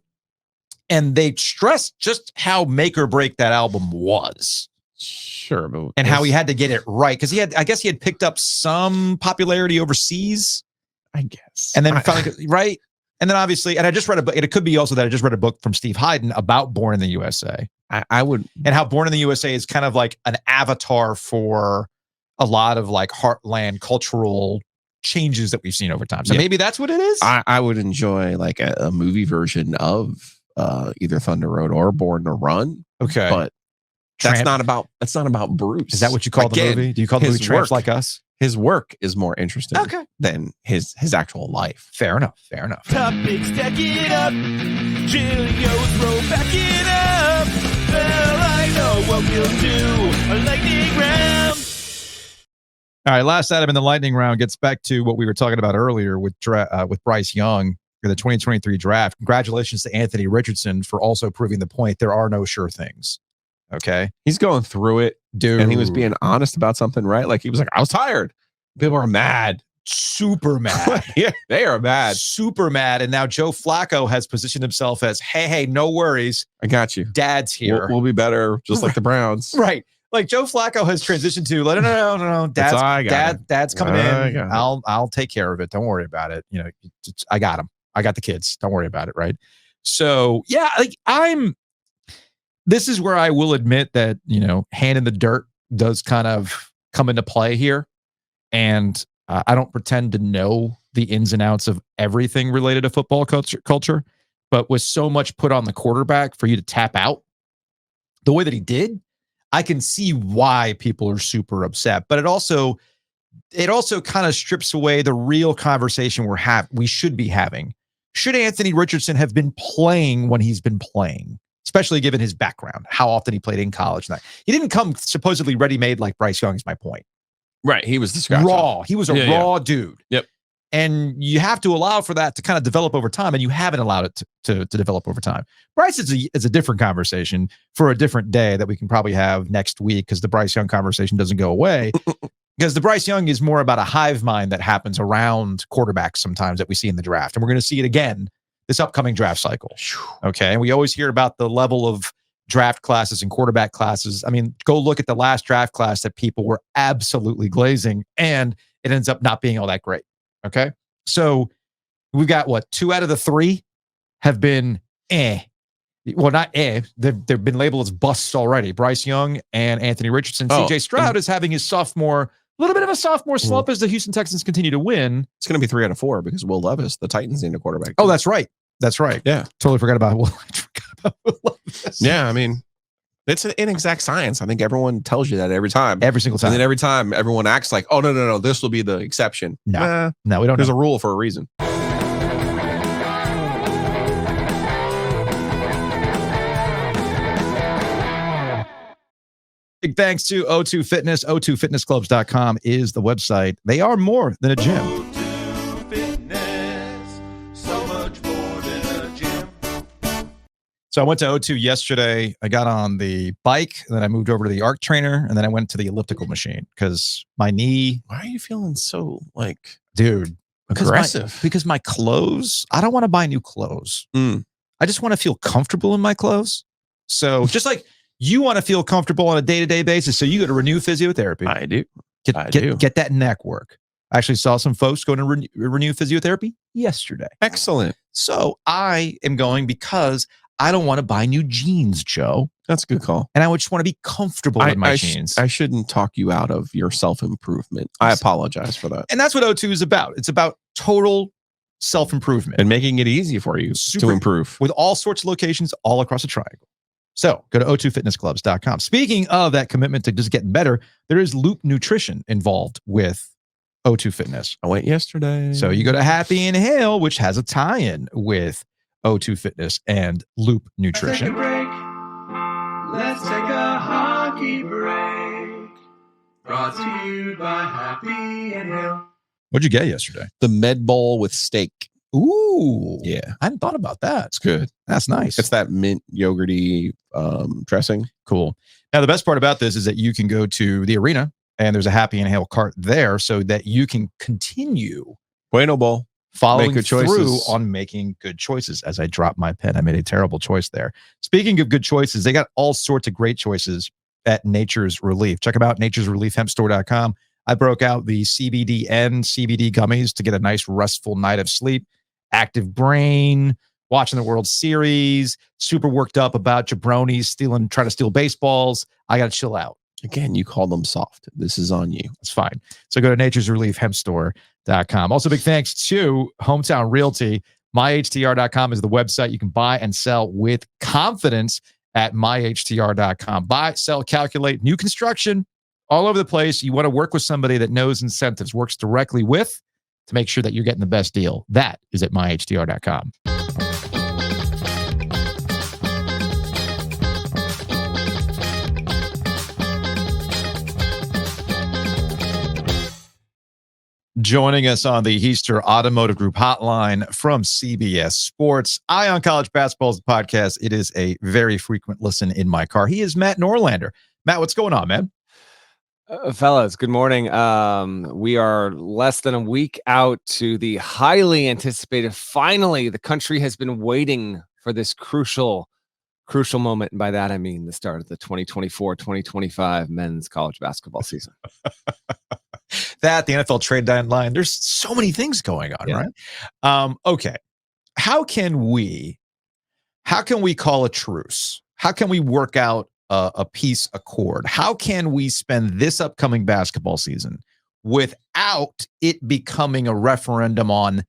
And they stressed just how make or break that album was. Sure. But and how he had to get it right. Because I guess he had picked up some popularity overseas. I guess. And then finally, right? And then obviously, and I just read a book, and it could be also that I just read a book from Steve Hyden about Born in the USA. I would. And how Born in the USA is kind of like an avatar for a lot of like heartland cultural changes that we've seen over time. So maybe that's what it is. I would enjoy like a movie version of either Thunder Road or Born to Run. Okay. But that's not about Bruce. Is that what you call the movie? Do you call the movie Tramps Like Us? His work is more interesting than his actual life. Fair enough. Topics, stack it up. Giglio's roll back it up. Well, I know what we'll do. A lightning round. All right, last item in the lightning round gets back to what we were talking about earlier with Bryce Young for the 2023 draft. Congratulations to Anthony Richardson for also proving the point there are no sure things. Okay. He's going through it, dude. And he was being honest about something, right? Like, he was like, I was tired. People are mad. Super mad. Yeah, they are mad. Super mad. And now Joe Flacco has positioned himself as, hey, no worries. I got you. Dad's here. We'll be better, just like the Browns. Right. Like Joe Flacco has transitioned to, no. Dad's coming in. I'll take care of it. Don't worry about it. I got him. I got the kids. Don't worry about it. Right. So yeah, like this is where I will admit that, hand in the dirt does kind of come into play here. And I don't pretend to know the ins and outs of everything related to football culture, but with so much put on the quarterback for you to tap out the way that he did, I can see why people are super upset. But it also kind of strips away the real conversation we should be having. Should Anthony Richardson have been playing when he's been playing, especially given his background, how often he played in college? He didn't come supposedly ready-made like Bryce Young is my point. Right. He was the raw. He was a raw dude. Yep. And you have to allow for that to kind of develop over time, and you haven't allowed it to develop over time. Bryce is a different conversation for a different day that we can probably have next week, because the Bryce Young conversation doesn't go away. Because the Bryce Young is more about a hive mind that happens around quarterbacks sometimes that we see in the draft. And we're going to see it again this upcoming draft cycle. Okay. And we always hear about the level of draft classes and quarterback classes. I mean, go look at the last draft class that people were absolutely glazing, and it ends up not being all that great. Okay. So we've got 2 out of the 3 have been well, not they've been labeled as busts already. Bryce Young and Anthony Richardson. CJ Stroud is having his little bit of a sophomore slump as the Houston Texans continue to win. It's going to be 3 out of 4 because Will Levis, the Titans, need a quarterback. Oh, that's right. Yeah. Totally forgot about Will Levis. Yeah. I mean, it's an inexact science. I think everyone tells you that every time. Every single time. And then every time everyone acts like, oh, no, this will be the exception. No, we don't. There's a rule for a reason. Big thanks to O2 Fitness. O2fitnessclubs.com is the website. They are more than a gym. O2 Fitness, so much more than a gym. So I went to O2 yesterday. I got on the bike, and then I moved over to the arc trainer, and then I went to the elliptical machine because my knee. Why are you feeling so like Dude, aggressive? Because my clothes, I don't want to buy new clothes. I just want to feel comfortable in my clothes. So just like you want to feel comfortable on a day-to-day basis, so you go to Renew Physiotherapy. I do. Get that neck work. I actually saw some folks going to Renew Physiotherapy yesterday. Excellent. So I am going because I don't want to buy new jeans, Joe. That's a good call. And I just want to be comfortable in my jeans. I shouldn't talk you out of your self-improvement. I apologize for that. And that's what O2 is about. It's about total self-improvement. And making it easy for you to improve. With all sorts of locations all across the triangle. So go to O2fitnessclubs.com. Speaking of that commitment to just getting better, there is Loop Nutrition involved with O2 Fitness. I went yesterday. So you go to Happy Inhale, which has a tie-in with O2 Fitness and Loop Nutrition. Let's take a hockey break. Brought to you by Happy Inhale. What'd you get yesterday? The Med Bowl with steak. Ooh. Yeah. I hadn't thought about that. It's good. That's nice. It's that mint yogurty dressing. Cool. Now, the best part about this is that you can go to the arena and there's a Happy Inhale cart there so that you can continue Bueno Bowl. Following good through choices. on making good choices. As I dropped my pen, I made a terrible choice there. Speaking of good choices, they got all sorts of great choices at Nature's Relief. Check them out, naturesreliefhempstore.com. I broke out the CBD and CBD gummies to get a nice restful night of sleep. Active brain, watching the World Series, super worked up about jabronis trying to steal baseballs. I got to chill out. Again, you call them soft. This is on you. It's fine. So go to naturesreliefhempstore.com. Also, big thanks to Hometown Realty. MyHTR.com is the website. You can buy and sell with confidence at myhtr.com. Buy, sell, calculate, new construction, all over the place. You want to work with somebody that knows incentives, works directly with to make sure that you're getting the best deal. That is at myhtr.com. Joining us on the Heister Automotive Group hotline from CBS Sports, Eye on College Basketball is the podcast. It is a very frequent listen in my car. He is Matt Norlander. Matt, what's going on, man? Fellas, good morning. We are less than a week out to the highly anticipated. Finally, the country has been waiting for this crucial moment. And by that, I mean the start of the 2024-2025 men's college basketball season. That, the NFL trade deadline, there's so many things going on, right? Okay. How can we call a truce? How can we work out a peace accord? How can we spend this upcoming basketball season without it becoming a referendum on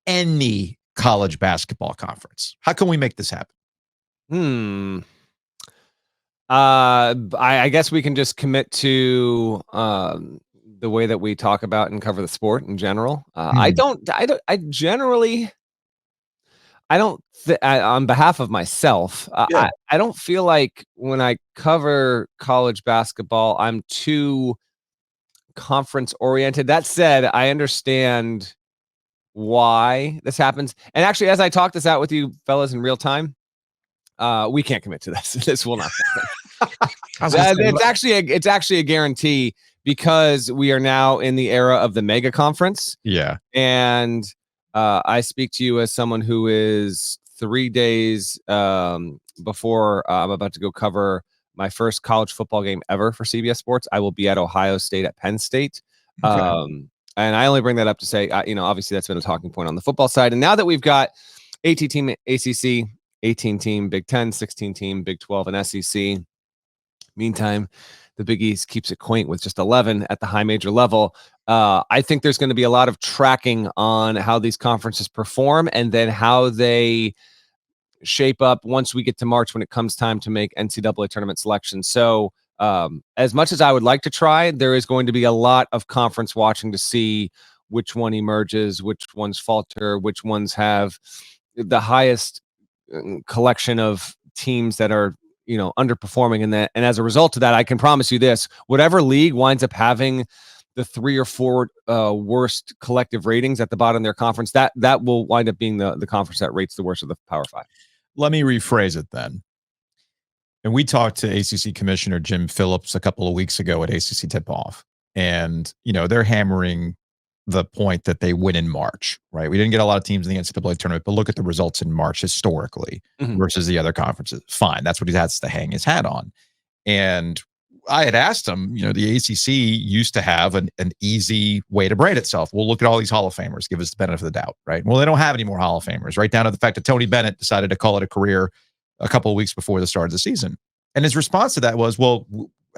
any college basketball conference? How can we make this happen? I guess we can just commit to the way that we talk about and cover the sport in general. On behalf of myself, I don't feel like when I cover college basketball, I'm too conference oriented. That said, I understand why this happens. And actually, as I talk this out with you fellas in real time, we can't commit to this. This will not happen. It's actually a guarantee because we are now in the era of the mega conference. Yeah. And I speak to you as someone who is 3 days before I'm about to go cover my first college football game ever for CBS Sports. I will be at Ohio State at Penn State. Okay. And I only bring that up to say, obviously that's been a talking point on the football side. And now that we've got 18-team ACC, 18-team Big 10, 16-team Big 12, and SEC, meantime, the Big East keeps it quaint with just 11 at the high major level. I think there's going to be a lot of tracking on how these conferences perform and then how they shape up once we get to March when it comes time to make NCAA tournament selections. So as much as I would like to try, there is going to be a lot of conference watching to see which one emerges, which ones falter, which ones have the highest collection of teams that are underperforming in that. And as a result of that, I can promise you this: whatever league winds up having the 3 or 4 worst collective ratings at the bottom of their conference, that will wind up being the conference that rates the worst of the Power 5. Let me rephrase it then. And we talked to ACC Commissioner Jim Phillips a couple of weeks ago at ACC Tip-Off. And, they're hammering the point that they win in March, right? We didn't get a lot of teams in the NCAA tournament, but look at the results in March historically versus the other conferences. Fine. That's what he has to hang his hat on. And I had asked him, the ACC used to have an easy way to brand itself. We'll look at all these Hall of Famers, give us the benefit of the doubt, right? Well, they don't have any more Hall of Famers, right down to the fact that Tony Bennett decided to call it a career a couple of weeks before the start of the season. And his response to that was, well,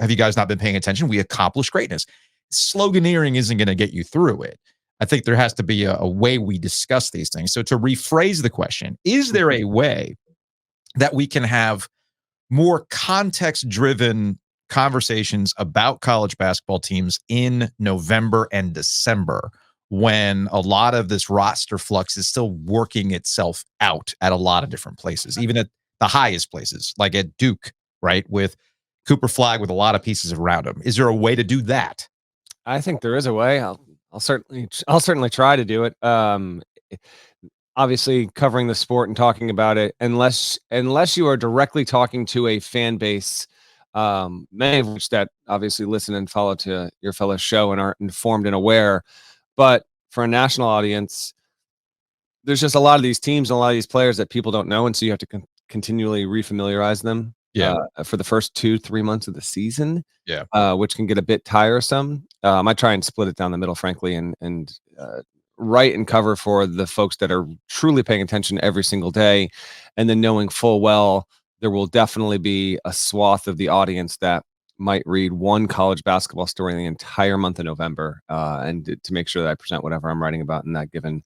have you guys not been paying attention? We accomplished greatness. Sloganeering isn't going to get you through it. I think there has to be a way we discuss these things. So to rephrase the question, is there a way that we can have more context-driven conversations about college basketball teams in November and December, when a lot of this roster flux is still working itself out at a lot of different places, even at the highest places, like at Duke, right? With Cooper Flagg with a lot of pieces around him. Is there a way to do that? I think there is a way. I'll certainly try to do it. Obviously covering the sport and talking about it, unless you are directly talking to a fan base, many of which that obviously listen and follow to your fellow show and are informed and aware. But for a national audience, there's just a lot of these teams and a lot of these players that people don't know. And so you have to continually refamiliarize them for the first 2-3 months of the season, which can get a bit tiresome. I try and split it down the middle, frankly, and write and cover for the folks that are truly paying attention every single day. And then knowing full well, there will definitely be a swath of the audience that might read one college basketball story in the entire month of November, and to make sure that I present whatever I'm writing about in that given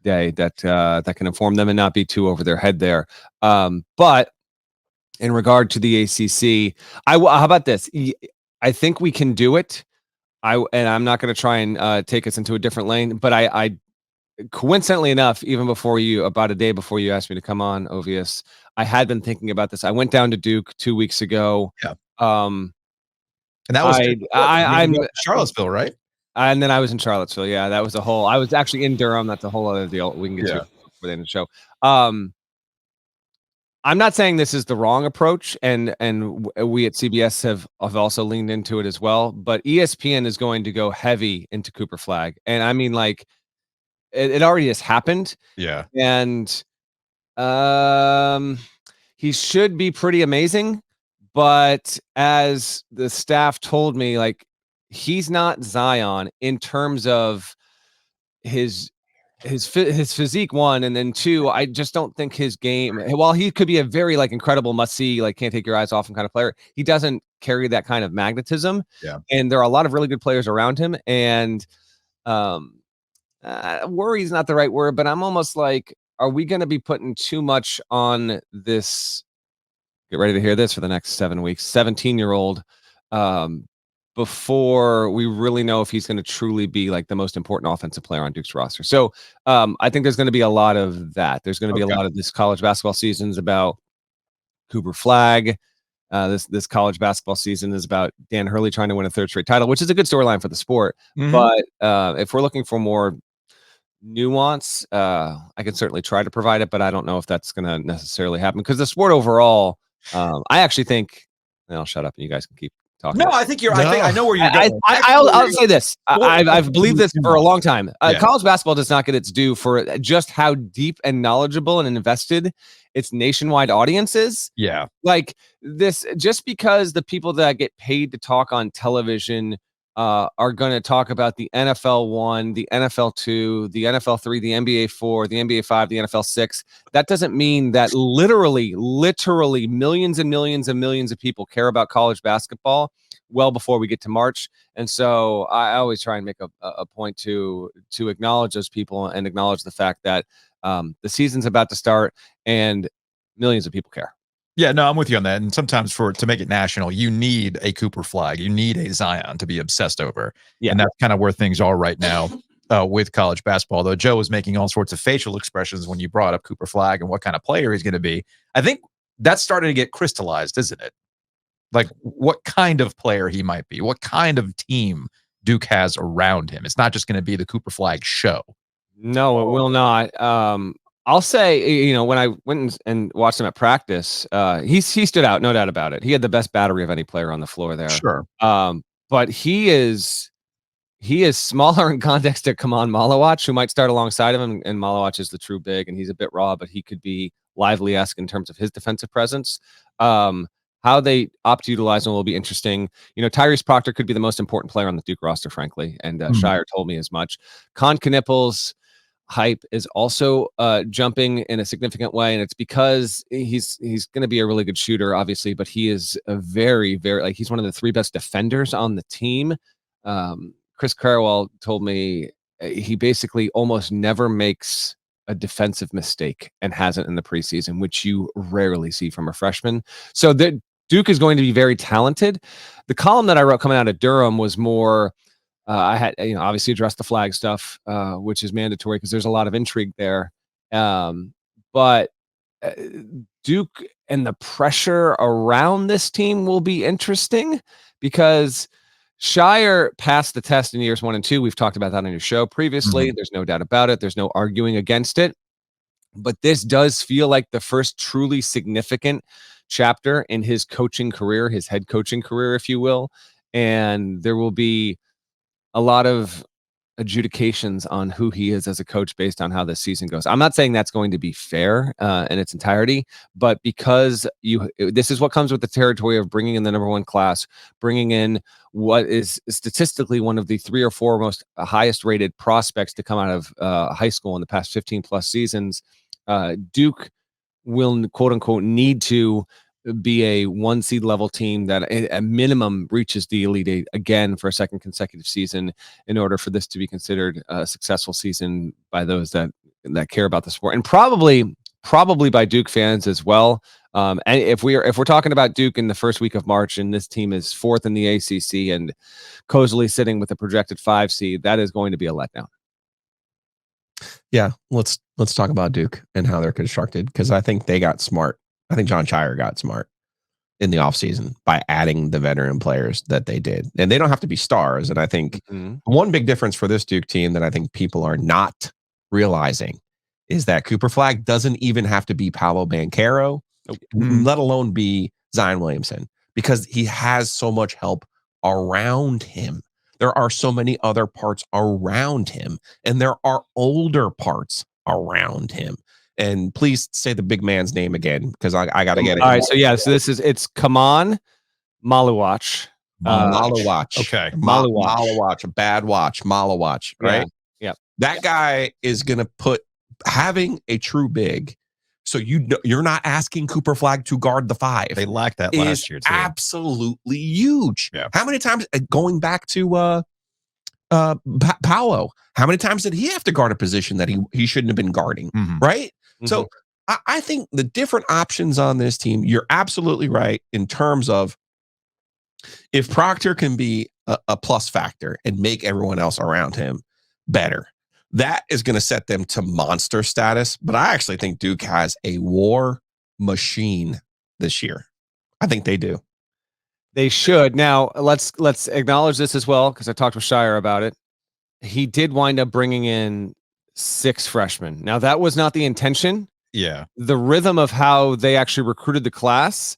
day that can inform them and not be too over their head there. But in regard to the ACC, how about this? I think we can do it. I'm not going to try and take us into a different lane, but I coincidentally enough, even about a day before you asked me to come on, Ovius, I had been thinking about this. I went down to Duke 2 weeks ago. Yeah. And that was I'm Charlottesville, right? And then I was in Charlottesville. Yeah, that was I was actually in Durham. That's a whole other deal we can get to before the end of the show. I'm not saying this is the wrong approach, and we at CBS have also leaned into it as well. But ESPN is going to go heavy into Cooper Flagg, and I mean, like, it already has happened. Yeah, and he should be pretty amazing. But as the staff told me, like, he's not Zion in terms of his physique, one, and then two, I just don't think his game, while he could be a very incredible must-see, can't take your eyes off him kind of player, he doesn't carry that kind of magnetism. Yeah. And there are a lot of really good players around him, and worry is not the right word, but I'm almost like, are we going to be putting too much on this? Get ready to hear this for the next 7 weeks. 17-year-old, before we really know if he's going to truly be the most important offensive player on Duke's roster. So I think there's going to be a lot of that. There's going to be a lot of this college basketball seasons about Cooper Flagg. This college basketball season is about Dan Hurley trying to win a third straight title, which is a good storyline for the sport. Mm-hmm. But if we're looking for more nuance, I can certainly try to provide it, but I don't know if that's going to necessarily happen, because the sport overall, I actually think, and I'll shut up and you guys can keep talking. No, I think I know where you're going. I'll say this. I've believed this for a long time. College basketball does not get its due for just how deep and knowledgeable and invested its nationwide audience is. Yeah. This, just because the people that get paid to talk on television are going to talk about the NFL 1, the NFL 2, the NFL 3, the NBA 4, the NBA 5, the NFL 6. That doesn't mean that literally millions and millions and millions of people care about college basketball well before we get to March. And so I always try and make a point to acknowledge those people and acknowledge the fact that the season's about to start and millions of people care. Yeah, no, I'm with you on that. And sometimes to make it national, you need a Cooper Flagg, you need a Zion to be obsessed over. Yeah. And that's kind of where things are right now with college basketball. Though Joe was making all sorts of facial expressions when you brought up Cooper Flagg and what kind of player he's going to be. I think that's starting to get crystallized, isn't it? Like what kind of player he might be, what kind of team Duke has around him. It's not just going to be the Cooper Flagg show. No, it will not. I'll say, when I went and watched him at practice, he stood out, no doubt about it. He had the best battery of any player on the floor there. Sure. But he is smaller in context to Kaman Malawach, who might start alongside of him. And Malawach is the true big, and he's a bit raw, but he could be Lively-esque in terms of his defensive presence. How they opt to utilize him will be interesting. Tyrese Proctor could be the most important player on the Duke roster, frankly, and Shire told me as much. Con Knippel's hype is also jumping in a significant way, and it's because he's going to be a really good shooter, obviously, but he is a very, very, he's one of the 3 best defenders on the team. Chris Carwell told me he basically almost never makes a defensive mistake and hasn't in the preseason, which you rarely see from a freshman. So the Duke is going to be very talented. The column that I wrote coming out of Durham was more, I had, obviously addressed the flag stuff, which is mandatory because there's a lot of intrigue there. But Duke and the pressure around this team will be interesting because Shire passed the test in years 1 and 2. We've talked about that on your show previously. There's no doubt about it. There's no arguing against it. But this does feel like the first truly significant chapter in his coaching career, his head coaching career, if you will. And there will be a lot of adjudications on who he is as a coach based on how this season goes. I'm not saying that's going to be fair in its entirety, but because this is what comes with the territory of bringing in the number 1 class, bringing in what is statistically one of the 3 or 4 most highest rated prospects to come out of high school in the past 15 plus seasons. Duke will quote unquote need to be a 1 seed level team that at minimum reaches the Elite 8 again for a second consecutive season in order for this to be considered a successful season by those that care about the sport, and probably by Duke fans as well. And if we're talking about Duke in the first week of March and this team is 4th in the ACC and cozily sitting with a projected 5 seed, that is going to be a letdown. Yeah, let's talk about Duke and how they're constructed, because I think they got smart. I think John Shire got smart in the offseason by adding the veteran players that they did. And they don't have to be stars. And I think one big difference for this Duke team that I think people are not realizing is that Cooper Flagg doesn't even have to be Paolo Banchero, let alone be Zion Williamson, because he has so much help around him. There are so many other parts around him, and there are older parts around him. And please say the big man's name again, because I got to get it. All right. So it's Kaman Malawach. Malawach. Okay. Malawach. A bad watch. Malawach. Right. Yeah. That guy is going to put having a true big. So you're not asking Cooper Flagg to guard the 5. They lacked that last year too. Absolutely huge. Yeah. How many times going back to Paolo? How many times did he have to guard a position that he shouldn't have been guarding? Right. So I think the different options on this team, you're absolutely right in terms of if Proctor can be a plus factor and make everyone else around him better, that is going to set them to monster status. But I actually think Duke has a war machine this year. I think they do. They should. Now, let's acknowledge this as well, because I talked with Shire about it. He did wind up bringing in 6 freshmen. Now, that was not the intention. Yeah. The rhythm of how they actually recruited the class,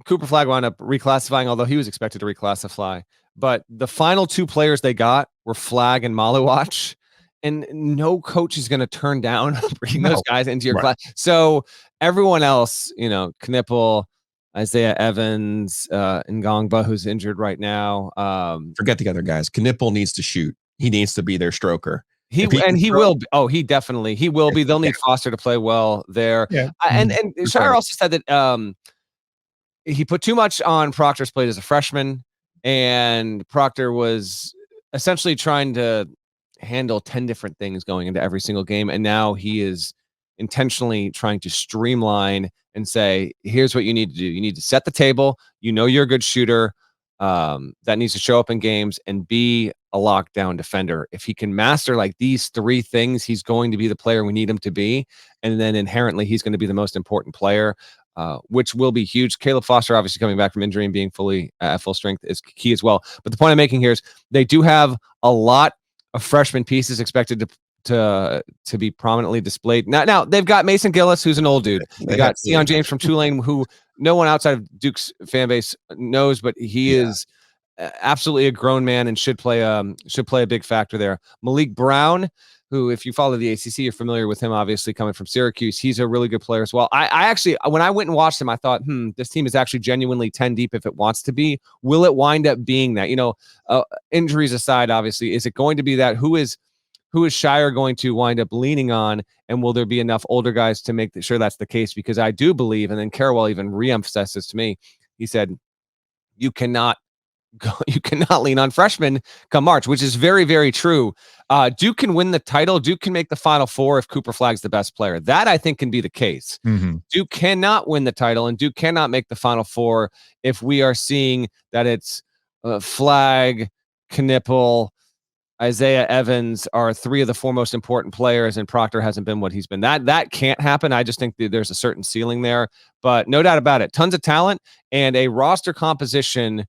Cooper Flagg wound up reclassifying, although he was expected to reclassify. But the final 2 players they got were Flagg and Malawach, and no coach is going to turn down bringing those guys into your class. So everyone else, Knippel, Isaiah Evans, Ngongba, who's injured right now. Forget the other guys. Knippel needs to shoot. He needs to be their stroker. He will be. Oh, he will be. They'll need Foster to play well there. Yeah. And Shire also said that he put too much on Proctor's plate as a freshman, and Proctor was essentially trying to handle 10 different things going into every single game. And now he is intentionally trying to streamline and say, here's what you need to do. You need to set the table. You're a good shooter. that needs to show up in games and be a lockdown defender. If he can master like these three things, he's going to be the player we need him to be. And then inherently, he's going to be the most important player, which will be huge. Caleb Foster, obviously coming back from injury and being fully at full strength, is key as well. But the point I'm making here is they do have a lot of freshman pieces expected to be prominently displayed. Now they've got Mason Gillis, who's an old dude. They got Sion James from Tulane, who no one outside of Duke's fan base knows, but he is absolutely a grown man and should play a big factor there. Malik Brown, who, if you follow the ACC, you're familiar with him, obviously coming from Syracuse. He's a really good player as well. I actually, when I went and watched him, I thought, this team is actually genuinely 10 deep if it wants to be. Will it wind up being that? Injuries aside, obviously, is it going to be that? Who is Shire going to wind up leaning on, and will there be enough older guys to make sure that's the case? Because I do believe, and then Carrawell even re-emphasized this to me, he said, you cannot lean on freshmen come March, which is very, very true. Duke can win the title. Duke can make the Final Four if Cooper Flagg's the best player. That, I think, can be the case. Mm-hmm. Duke cannot win the title, and Duke cannot make the Final Four if we are seeing that it's Flagg, Knipple, Isaiah Evans are three of the four most important players, and Proctor hasn't been what he's been. That can't happen. I just think that there's a certain ceiling there, but no doubt about it. Tons of talent and a roster composition.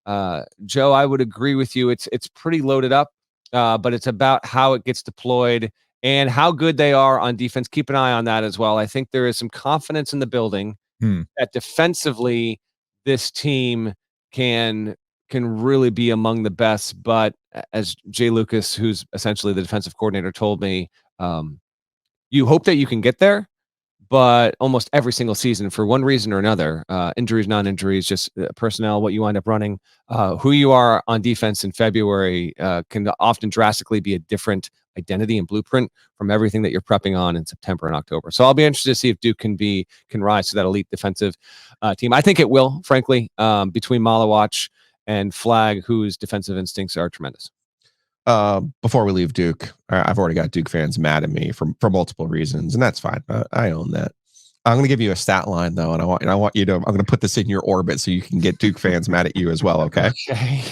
Joe, I would agree with you. It's pretty loaded up, but it's about how it gets deployed and how good they are on defense. Keep an eye on that as well. I think there is some confidence in the building that defensively this team can really be among the best. But as Jay Lucas, who's essentially the defensive coordinator, told me, you hope that you can get there, but almost every single season, for one reason or another, injuries, non-injuries, just personnel, what you wind up running, who you are on defense in February can often drastically be a different identity and blueprint from everything that you're prepping on in September and October. So I'll be interested to see if Duke can rise to that elite defensive team. I think it will, frankly, between Malawach and Flagg, whose defensive instincts are tremendous. Before we leave Duke, I've already got Duke fans mad at me for multiple reasons, and that's fine. I own that. I'm going to give you a stat line though, and I want you to. I'm going to put this in your orbit so you can get Duke fans mad at you as well. Okay. Okay.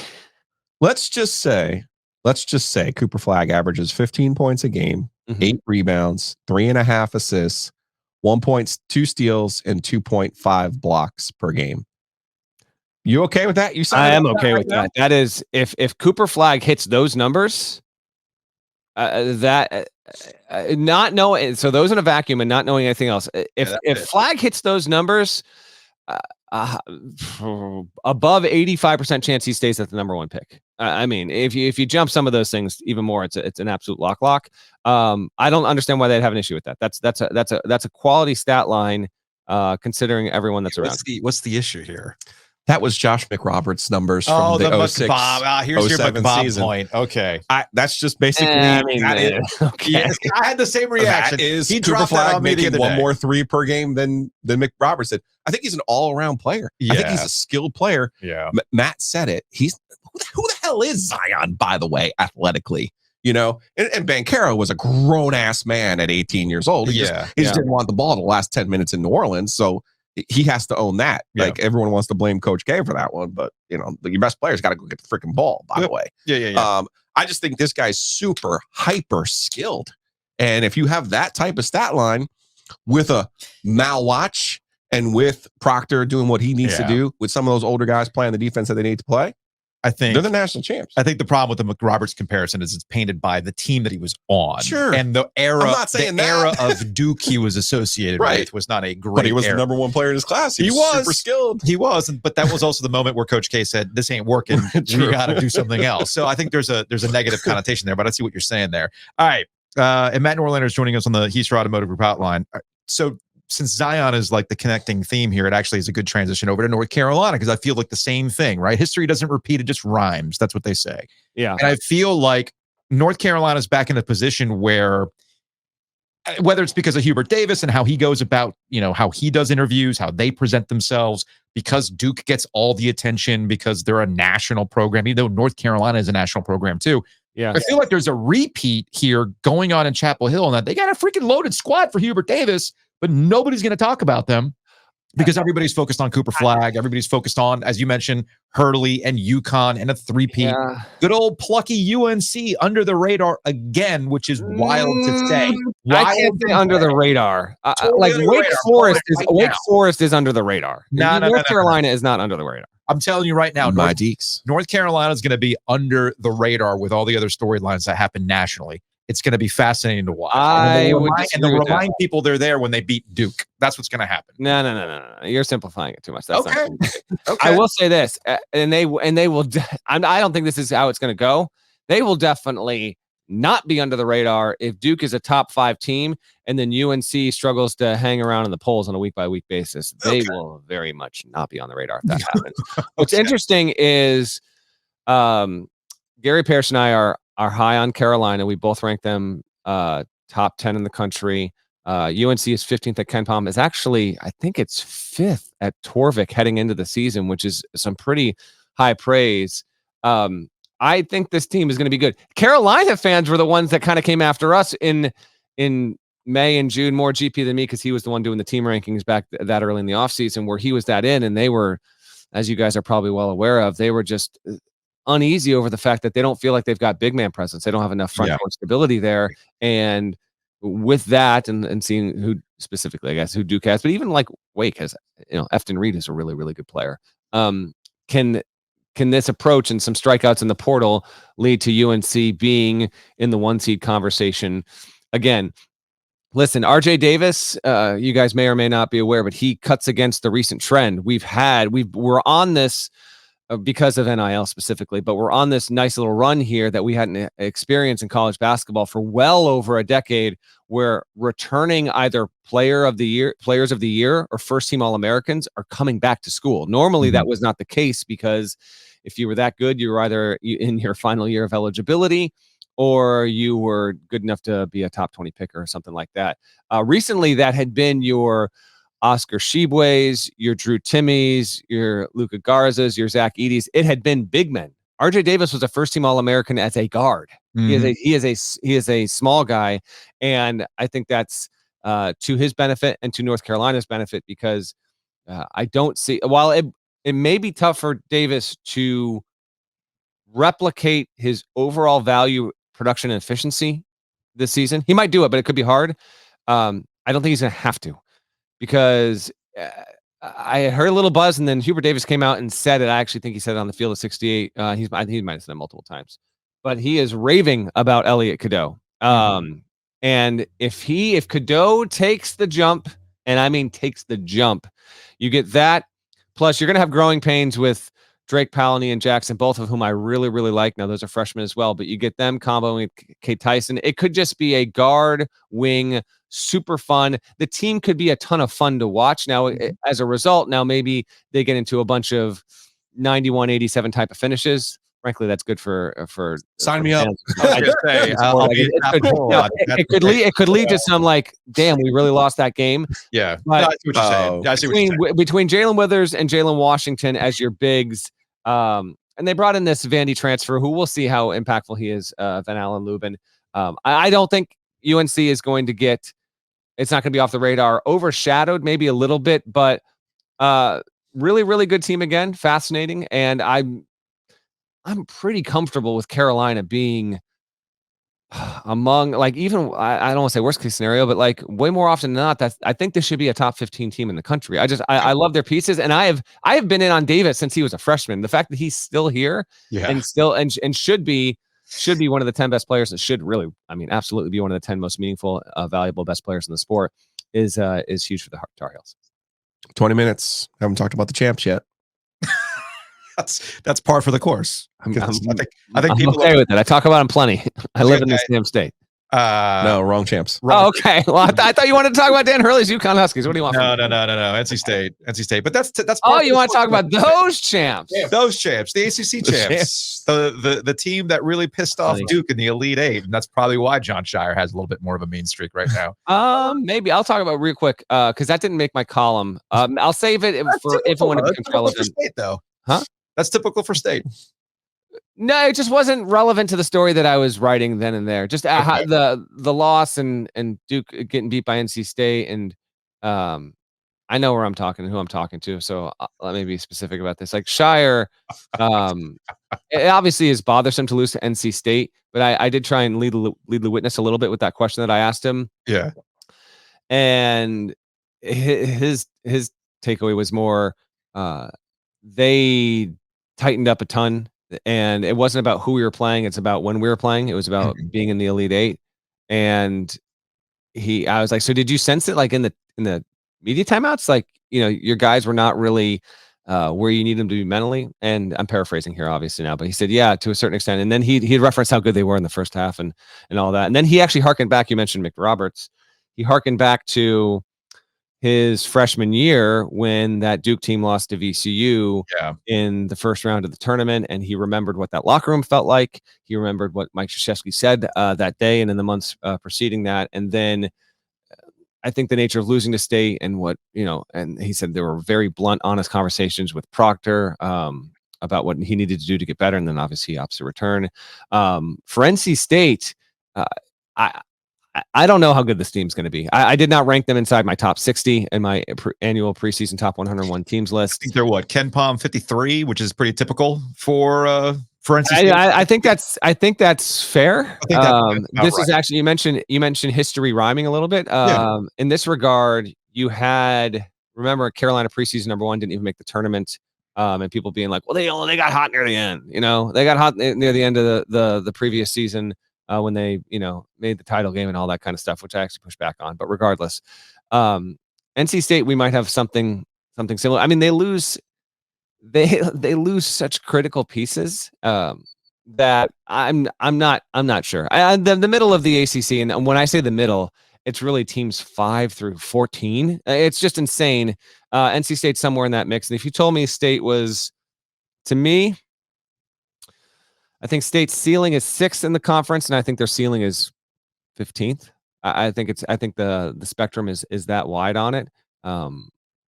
Let's just say Cooper Flagg averages 15 points a game, 8 rebounds, 3.5 assists, 1.2 steals, and 2.5 blocks per game. You okay with that? I am okay with that. That is, if Cooper Flagg hits those numbers, not knowing, so those in a vacuum and not knowing anything else. If Flagg hits those numbers, above 85% chance he stays at the number one pick. I mean, if you jump some of those things even more, it's an absolute lock. I don't understand why they'd have an issue with that. That's a quality stat line, considering everyone that's around. What's the issue here? That was Josh McRoberts' numbers from the 06, here's your 07 McBob season. Point. Okay. That's just basically okay. Yes, I had the same reaction. That is he Cooper dropped that Flagg on me the making other one day. more 3 per game than McRoberts did. I think he's an all-around player. I think he's a skilled player. Yeah. Matt said it. He's who the hell is Zion, by the way, athletically? And Banchero was a grown-ass man at 18 years old. He just didn't want the ball the last 10 minutes in New Orleans, so he has to own that. Yeah. Like, everyone wants to blame Coach Kaye for that one, but your best player's got to go get the freaking ball, by the way. Yeah. I just think this guy's super hyper skilled. And if you have that type of stat line with a Malawach and with Proctor doing what he needs to do, with some of those older guys playing the defense that they need to play, I think they're the national champs. I think the problem with the McRoberts comparison is it's painted by the team that he was on. Sure. And the era, I'm not saying era of Duke he was associated with was not a great But he was era. the number one player in his class. He was super skilled. He was, but that was also the moment where Coach K said, "This ain't working. You got to do something else." So I think there's a negative connotation there, but I see what you're saying there. All right, and Matt Norlander is joining us on the Heaster Automotive Group hotline. So since Zion is like the connecting theme here, it actually is a good transition over to North Carolina, because I feel like the same thing, right? History doesn't repeat, it just rhymes. That's what they say. Yeah. And I feel like North Carolina is back in a position where, whether it's because of Hubert Davis and how he goes about, how he does interviews, how they present themselves, because Duke gets all the attention because they're a national program, even though North Carolina is a national program too. Yeah. I feel like there's a repeat here going on in Chapel Hill, and that they got a freaking loaded squad for Hubert Davis, but nobody's going to talk about them. because everybody's focused on Cooper Flagg. Everybody's focused on, as you mentioned, Hurley and UConn and a three-peat. Yeah. Good old plucky UNC under the radar again, which is wild to say. I can't say under the radar. Like under the Wake radar. Forest is Right Wake now. Forest is under the radar. No, North Carolina is not under the radar. I'm telling you right now, My Deeks. North Carolina is going to be under the radar with all the other storylines that happen nationally. It's going to be fascinating to watch. I would and disagree they'll with that. remind people they're there when they beat Duke. That's what's going to happen. No. You're simplifying it too much. That's Okay. not Okay. I will say this, and they will. I don't think this is how it's going to go. They will definitely not be under the radar if Duke is a top 5 team, and then UNC struggles to hang around in the polls on a week by week basis. They will very much not be on the radar if that happens. What's interesting is Gary Parrish and I are high on Carolina. We both rank them top 10 in the country. UNC is 15th at Ken Palm. Is actually, I think it's 5th at Torvik heading into the season, which is some pretty high praise. I think this team is going to be good. Carolina fans were the ones that kind of came after us in May and June, more GP than me, because he was the one doing the team rankings back that early in the offseason, where he was that in, and they were, as you guys are probably well aware of, they were just uneasy over the fact that they don't feel like they've got big man presence. They don't have enough front court stability there. And with that, and seeing who specifically, I guess, who Duke has, but even like Wake has, Efton Reed is a really, really good player. Can this approach and some strikeouts in the portal lead to UNC being in the 1 seed conversation again? Listen, RJ Davis, you guys may or may not be aware, but he cuts against the recent trend we're on this because of NIL specifically, but we're on this nice little run here that we hadn't experienced in college basketball for well over a decade, where returning either players of the year or first team All-Americans are coming back to school. Normally that was not the case, because if you were that good, you were either in your final year of eligibility or you were good enough to be a top 20 picker or something like that. Recently, that had been your Oscar Shibwe's, your Drew Timme's, your Luka Garza's, your Zach Edey's. It had been big men. RJ Davis was a first-team All-American as a guard. He is a small guy, and I think that's to his benefit and to North Carolina's benefit, because I don't see, while it may be tough for Davis to replicate his overall value, production, and efficiency this season. He might do it, but it could be hard. I don't think he's going to have to, because I heard a little buzz, and then Hubert Davis came out and said it. I actually think he said it on the field of 68. I think he might have said it multiple times, but he is raving about Elliot Cadeau. And if Cadeau takes the jump, and I mean takes the jump, you get that. Plus, you're going to have growing pains with Drake Powell and Ian Jackson, both of whom I really, really like. Now, those are freshmen as well, but you get them comboing with Kate Tyson. It could just be a guard wing, super fun. The team could be a ton of fun to watch. Now, as a result, maybe they get into a bunch of 91-87 type of finishes. Frankly, that's good for sign me up. It could lead to some like, damn, we really lost that game. Yeah, but I see what you're saying. I see what you're saying. Between Jalen Withers and Jalen Washington as your bigs, and they brought in this Vandy transfer, who we'll see how impactful he is, Van Allen Lubin. I don't think UNC is going to get. It's not going to be off the radar, overshadowed maybe a little bit, but really, really good team again, fascinating, and I'm pretty comfortable with Carolina being among, like, even, I don't want to say worst case scenario, but like way more often than not, I think this should be a top 15 team in the country. I love their pieces, and I have been in on Davis since he was a freshman. The fact that he's still here and still and should be one of the 10 best players, and should really, absolutely be one of the 10 most meaningful, valuable, best players in the sport is huge for the Tar Heels. 20 minutes. Haven't talked about the champs yet. That's par for the course. I think I'm people okay with it. I talk about them plenty. I live in this damn state. No, wrong champs. Oh, okay. Well, I thought you wanted to talk about Dan Hurley's UConn Huskies. What do you want? No. NC State. But that's. Oh, you want to talk about those champs? Those champs, the ACC champs, the team that really pissed off Duke in the Elite Eight, and that's probably why John Shire has a little bit more of a mean streak right now. Maybe I'll talk about it real quick because that didn't make my column. I'll save it for if and when it becomes relevant. State, though, huh? That's typical for State. No, it just wasn't relevant to the story that I was writing then and there. Just the loss and Duke getting beat by NC State, and I know where I'm talking and who I'm talking to, so let me be specific about this. Like Shire, it obviously is bothersome to lose to NC State, but I did try and lead the witness a little bit with that question that I asked him. Yeah. And his takeaway was more they tightened up a ton, and it wasn't about who we were playing, it's about when we were playing. It was about being in the Elite Eight. And I was like, so did you sense it like in the media timeouts? Like, your guys were not really where you need them to be mentally. And I'm paraphrasing here, obviously now, but he said, yeah, to a certain extent. And then he referenced how good they were in the first half and all that. And then he actually harkened back. You mentioned Mick Roberts. He harkened back to his freshman year when that Duke team lost to VCU in the first round of the tournament. And he remembered what that locker room felt like. He remembered what Mike Krzyzewski said that day and in the months preceding that. And then I think the nature of losing to State and and he said there were very blunt, honest conversations with Proctor about what he needed to do to get better. And then obviously opposite return. For NC State, I don't know how good this team's going to be. I did not rank them inside my top 60 in my annual preseason top 101 teams list. I think they're Ken Palm 53, which is pretty typical for NC State. I think that's fair. I think this is actually you mentioned history rhyming a little bit. In this regard, you had remember Carolina preseason #1 didn't even make the tournament. And people being like, well, they got hot near the end. They got hot near the end of the previous season. When they, made the title game and all that kind of stuff, which I actually pushed back on. But regardless, NC State, we might have something similar. I mean, they lose such critical pieces that I'm not sure. The middle of the ACC, and when I say the middle, it's really teams 5 through 14. It's just insane. NC State's somewhere in that mix. And if you told me State was, to me, I think State's ceiling is 6th in the conference, and I think their ceiling is 15th. I think the spectrum is that wide on it.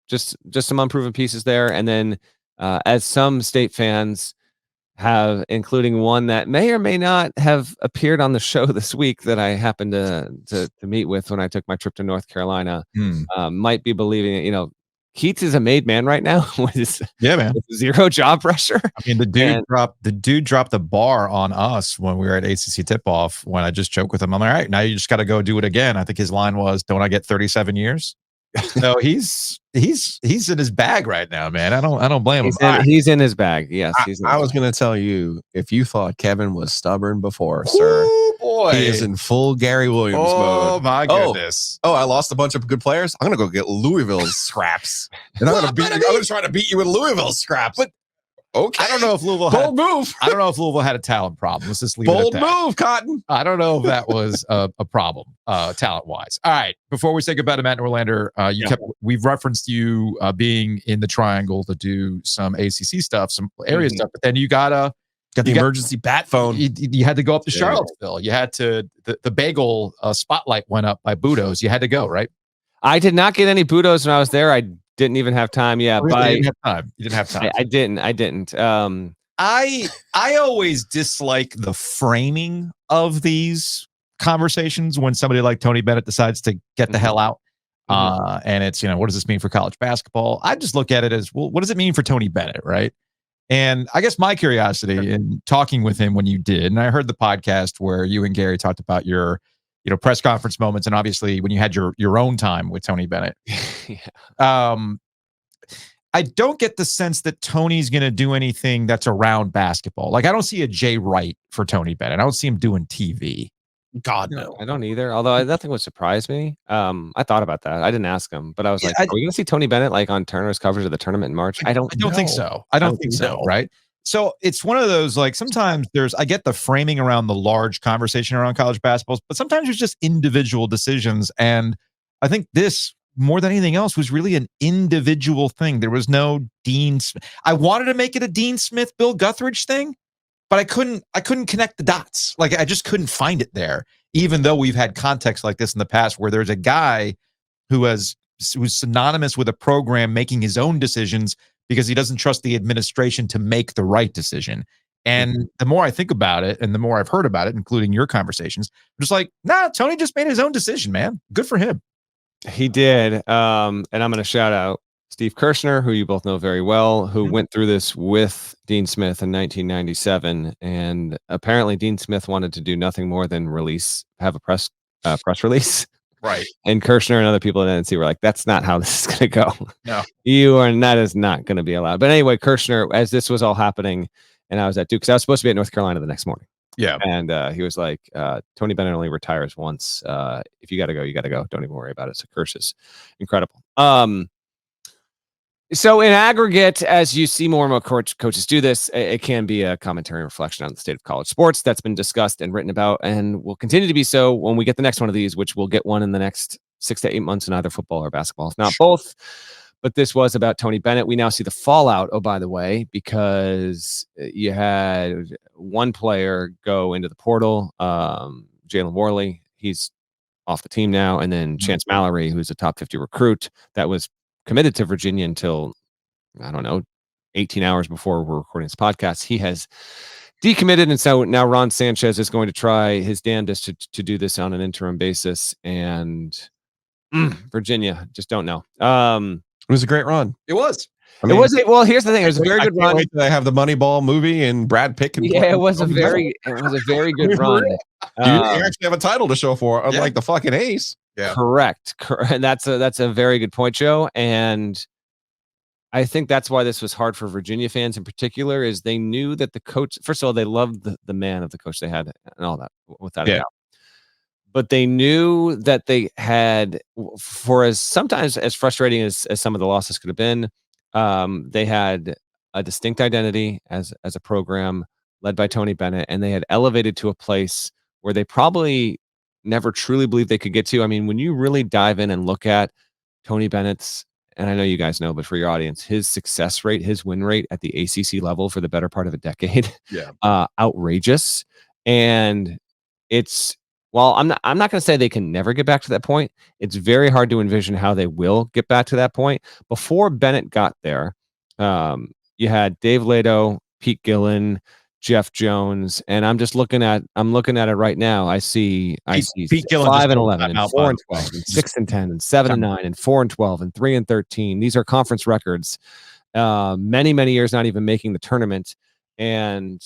Just some unproven pieces there, and then as some State fans have, including one that may or may not have appeared on the show this week that I happened to meet with when I took my trip to North Carolina, might be believing it. Keats is a made man right now with zero job pressure. I mean, the dude dropped the bar on us when we were at ACC tip-off. When I just joked with him, I'm like, all right, now you just got to go do it again. I think his line was, "Don't I get 37 years?" So he's in his bag right now, man. I don't blame him. He's in his bag. Yes, I was going to tell you, if you thought Kevin was stubborn before, sir, boy, he is in full Gary Williams mode. Oh my goodness! Oh, I lost a bunch of good players. I'm going to go get Louisville's scraps, and I'm going to try to beat you with Louisville's scraps. But okay, I don't know if Louisville I don't know if Louisville had a talent problem. Let's just leave it at that. Bold move, Cotton. I don't know if that was a problem, talent wise. All right. Before we say goodbye to Matt Norlander, we've referenced you being in the triangle to do some ACC stuff, some area stuff, but then you got the emergency bat phone. You had to go up to Charlottesville. You had to, the bagel spotlight went up by Budos. You had to go, right? I did not get any Budos when I was there. I didn't even have time. Yeah, really? You didn't have time. I didn't. I always dislike the framing of these conversations when somebody like Tony Bennett decides to get the hell out. And it's, what does this mean for college basketball? I just look at it as, well, what does it mean for Tony Bennett, right? And I guess my curiosity in talking with him when you did, and I heard the podcast where you and Gary talked about your press conference moments, and obviously when you had your own time with Tony Bennett. I don't get the sense that Tony's going to do anything that's around basketball. Like, I don't see a Jay Wright for Tony Bennett. I don't see him doing TV. God, no. I don't either. Although nothing would surprise me. I thought about that. I didn't ask him, but I was like, are we going to see Tony Bennett like on Turner's coverage of the tournament in March? I don't think so. I don't think so. Right. So it's one of those, like, sometimes I get the framing around the large conversation around college basketball, but sometimes there's just individual decisions. And I think this, more than anything else, was really an individual thing. There was no Dean. I wanted to make it a Dean Smith, Bill Guthridge thing, but I couldn't connect the dots. Like, I just couldn't find it there, even though we've had context like this in the past where there's a guy who's synonymous with a program making his own decisions because he doesn't trust the administration to make the right decision. And the more I think about it and the more I've heard about it, including your conversations, I'm just like, nah, Tony just made his own decision, man. Good for him. He did. And I'm going to shout out Steve Kirshner, who you both know very well, who went through this with Dean Smith in 1997. And apparently Dean Smith wanted to do nothing more than have a press release. Right. And Kirshner and other people at NC were like, that's not how this is going to go. No. That is not going to be allowed. But anyway, Kirshner, as this was all happening, and I was at Duke, because I was supposed to be at North Carolina the next morning. Yeah. And he was like, Tony Bennett only retires once. If you got to go, you got to go. Don't even worry about it. So Kirsch incredible. So in aggregate, as you see more and more coaches do this, it can be a commentary and reflection on the state of college sports that's been discussed and written about and will continue to be so when we get the next one of these, which we'll get one in the next 6 to 8 months in either football or basketball, if not both. But this was about Tony Bennett. We now see the fallout, oh, by the way, because you had one player go into the portal, Jalen Worley. He's off the team now. And then Chance Mallory, who's a top 50 recruit that was committed to Virginia until, I don't know, 18 hours before we're recording this podcast. He has decommitted. And so now Ron Sanchez is going to try his damnedest to do this on an interim basis. And Virginia, just don't know. It was a great run. It was. I mean, Well, here's the thing. It was a very good run. Wait till I have the Moneyball movie and Brad Pitt. It was a very good run. You actually have a title to show for, unlike the fucking Ace. Yeah. Correct. And that's a very good point, Joe. And I think that's why this was hard for Virginia fans in particular, is they knew that the coach, first of all, they loved the man of the coach they had and all that, without a doubt. But they knew that they had, for as sometimes as frustrating as some of the losses could have been, they had a distinct identity as a program led by Tony Bennett, and they had elevated to a place where they probably never truly believed they could get to. I mean, when you really dive in and look at Tony Bennett's, and I know you guys know, but for your audience, his success rate, his win rate at the ACC level for the better part of a decade, outrageous. And it's, well, I'm not going to say they can never get back to that point. It's very hard to envision how they will get back to that point. Before Bennett got there, you had Dave Lato, Pete Gillen, Jeff Jones, and I'm looking at it right now. I see Pete Gillen 5 and 11, and 4 and 12, and 6 and 10, and 7 and 9, and 4 and 12, and 3 and 13. These are conference records. Many years not even making the tournament, and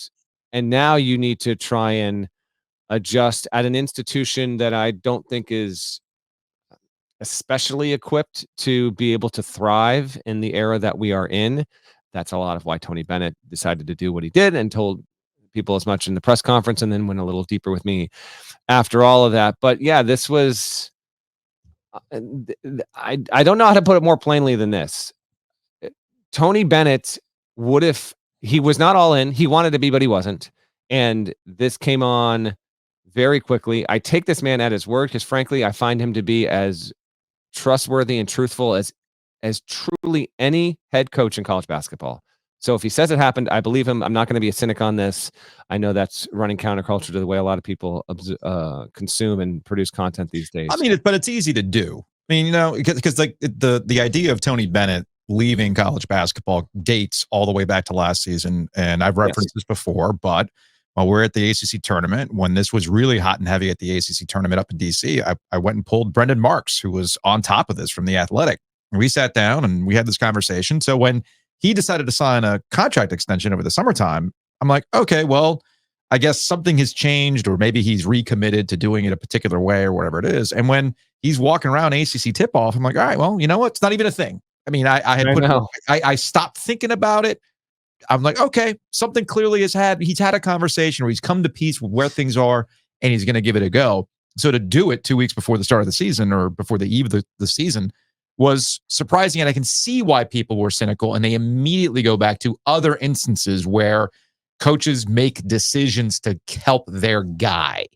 now you need to try and adjust at an institution that I don't think is especially equipped to be able to thrive in the era that we are in. That's a lot of why Tony Bennett decided to do what he did and told people as much in the press conference, and then went a little deeper with me after all of that. But yeah, this was, I don't know how to put it more plainly than this. Tony Bennett he was not all in. He wanted to be, but he wasn't. And this came on very quickly. I take this man at his word because, frankly, I find him to be as trustworthy and truthful as truly any head coach in college basketball. So if he says it happened, I believe him. I'm not going to be a cynic on this. I know that's running counterculture to the way a lot of people consume and produce content these days. I mean, but it's easy to do. I mean, because like the idea of Tony Bennett leaving college basketball dates all the way back to last season, and I've referenced this before, but while we're at the ACC tournament, when this was really hot and heavy at the ACC tournament up in DC, I went and pulled Brendan Marks, who was on top of this from The Athletic. And we sat down and we had this conversation. So when he decided to sign a contract extension over the summertime, I'm like, okay, well, I guess something has changed, or maybe he's recommitted to doing it a particular way or whatever it is. And when he's walking around ACC tip-off, I'm like, all right, well, you know what? It's not even a thing. I mean, I stopped thinking about it. I'm like, okay, something clearly he's had a conversation, or he's come to peace with where things are, and he's going to give it a go. So to do it 2 weeks before the start of the season, or before the eve of the season, was surprising. And I can see why people were cynical, and they immediately go back to other instances where coaches make decisions to help their guy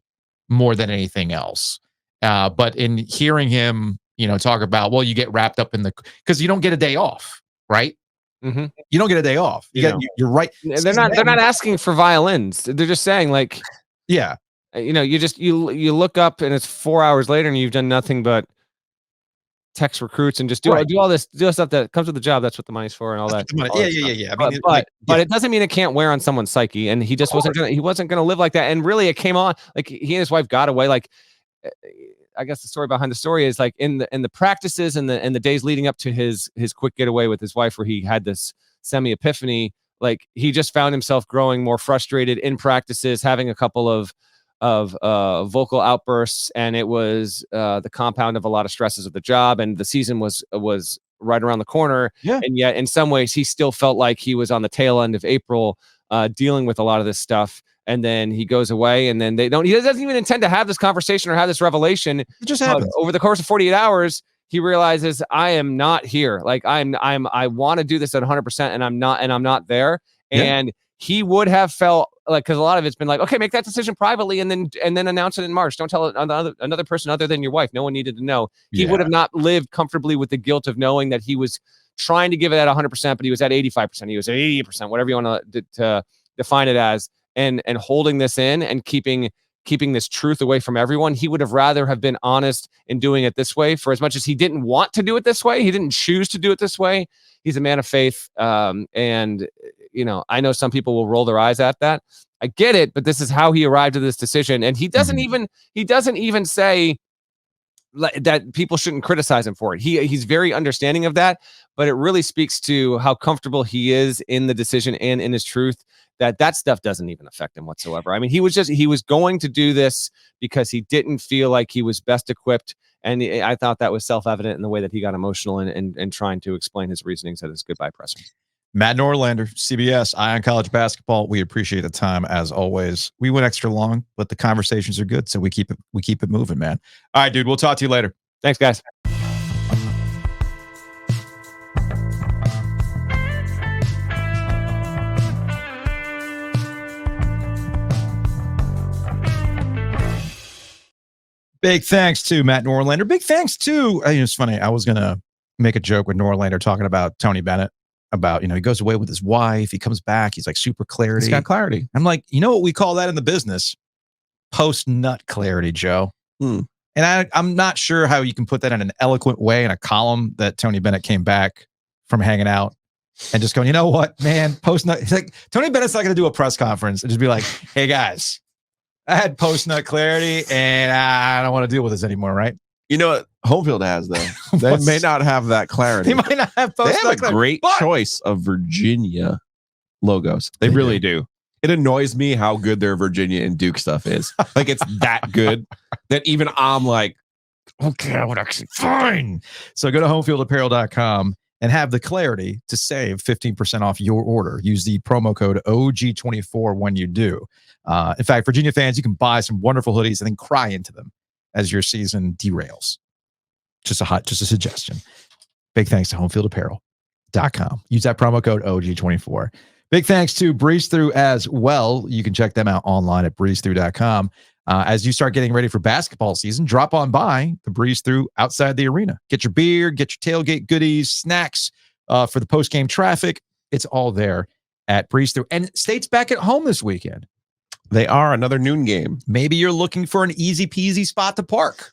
more than anything else. But in hearing him, talk about, well, you get wrapped up in because you don't get a day off, right? Mm-hmm. You don't get a day off. You're right. They're not asking for violins. They're just saying, like, yeah, you look up and it's 4 hours later and you've done nothing but text recruits and just do all this stuff that comes with the job. That's what the money's for and all that. Yeah. I mean, but it doesn't mean it can't wear on someone's psyche. And he just wasn't gonna live like that. And really, it came on like he and his wife got away. Like, I guess the story behind the story is like in the practices and the days leading up to his quick getaway with his wife, where he had this semi epiphany. Like he just found himself growing more frustrated in practices, having a couple of vocal outbursts, and it was the compound of a lot of stresses of the job, and the season was right around the corner. Yeah. And yet in some ways he still felt like he was on the tail end of April, dealing with a lot of this stuff. And then he goes away, and then he doesn't even intend to have this conversation or have this revelation. It just happens. Over the course of 48 hours, he realizes, I am not here. Like I want to do this at 100%, and I'm not there. Yeah. And he would have felt like, because a lot of it's been like, okay, make that decision privately and then announce it in March. Don't tell another person other than your wife. No one needed to know. He would have not lived comfortably with the guilt of knowing that he was trying to give it at 100%, but he was at 85%. He was at 80%, whatever you want to define it as, and holding this in and keeping this truth away from everyone. He would have rather have been honest in doing it this way. For as much as he didn't want to do it this way, he didn't choose to do it this way. He's a man of faith. And I know some people will roll their eyes at that. I get it, but this is how he arrived at this decision. And he doesn't even say that people shouldn't criticize him for it. He's very understanding of that, but it really speaks to how comfortable he is in the decision and in his truth, that stuff doesn't even affect him whatsoever. I mean, he was going to do this because he didn't feel like he was best equipped. And I thought that was self-evident in the way that he got emotional and trying to explain his reasonings at his goodbye presser. Matt Norlander, CBS, Eye on College Basketball. We appreciate the time as always. We went extra long, but the conversations are good, so we keep it moving, man. All right, dude. We'll talk to you later. Thanks, guys. Big thanks to Matt Norlander. Big thanks to, it's funny, I was going to make a joke with Norlander talking about Tony Bennett, about, he goes away with his wife, he comes back, he's like super clarity. He's got clarity. I'm like, you know what we call that in the business? Post-nut clarity, Joe. And I'm not sure how you can put that in an eloquent way in a column that Tony Bennett came back from hanging out and just going, you know what, man, post-nut. It's like, Tony Bennett's not going to do a press conference and just be like, hey, guys, I had post-nut clarity and I don't want to deal with this anymore, right? You know what Homefield has, though? They may not have that clarity. They might not have post-nut clarity. They have a great choice of Virginia logos. They really do. It annoys me how good their Virginia and Duke stuff is. Like, it's that good that even I'm like, okay, I would actually fine. So go to homefieldapparel.com and have the clarity to save 15% off your order. Use the promo code OG24 when you do. In fact, Virginia fans, you can buy some wonderful hoodies and then cry into them as your season derails. Just a suggestion. Big thanks to homefieldapparel.com. Use that promo code OG24. Big thanks to Breeze Through as well. You can check them out online at breezethrough.com. As you start getting ready for basketball season, drop on by the Breeze Through outside the arena. Get your beer, get your tailgate goodies, snacks for the post-game traffic. It's all there at Breeze Through. And State's back at home this weekend. They are another noon game. Maybe you're looking for an easy peasy spot to park.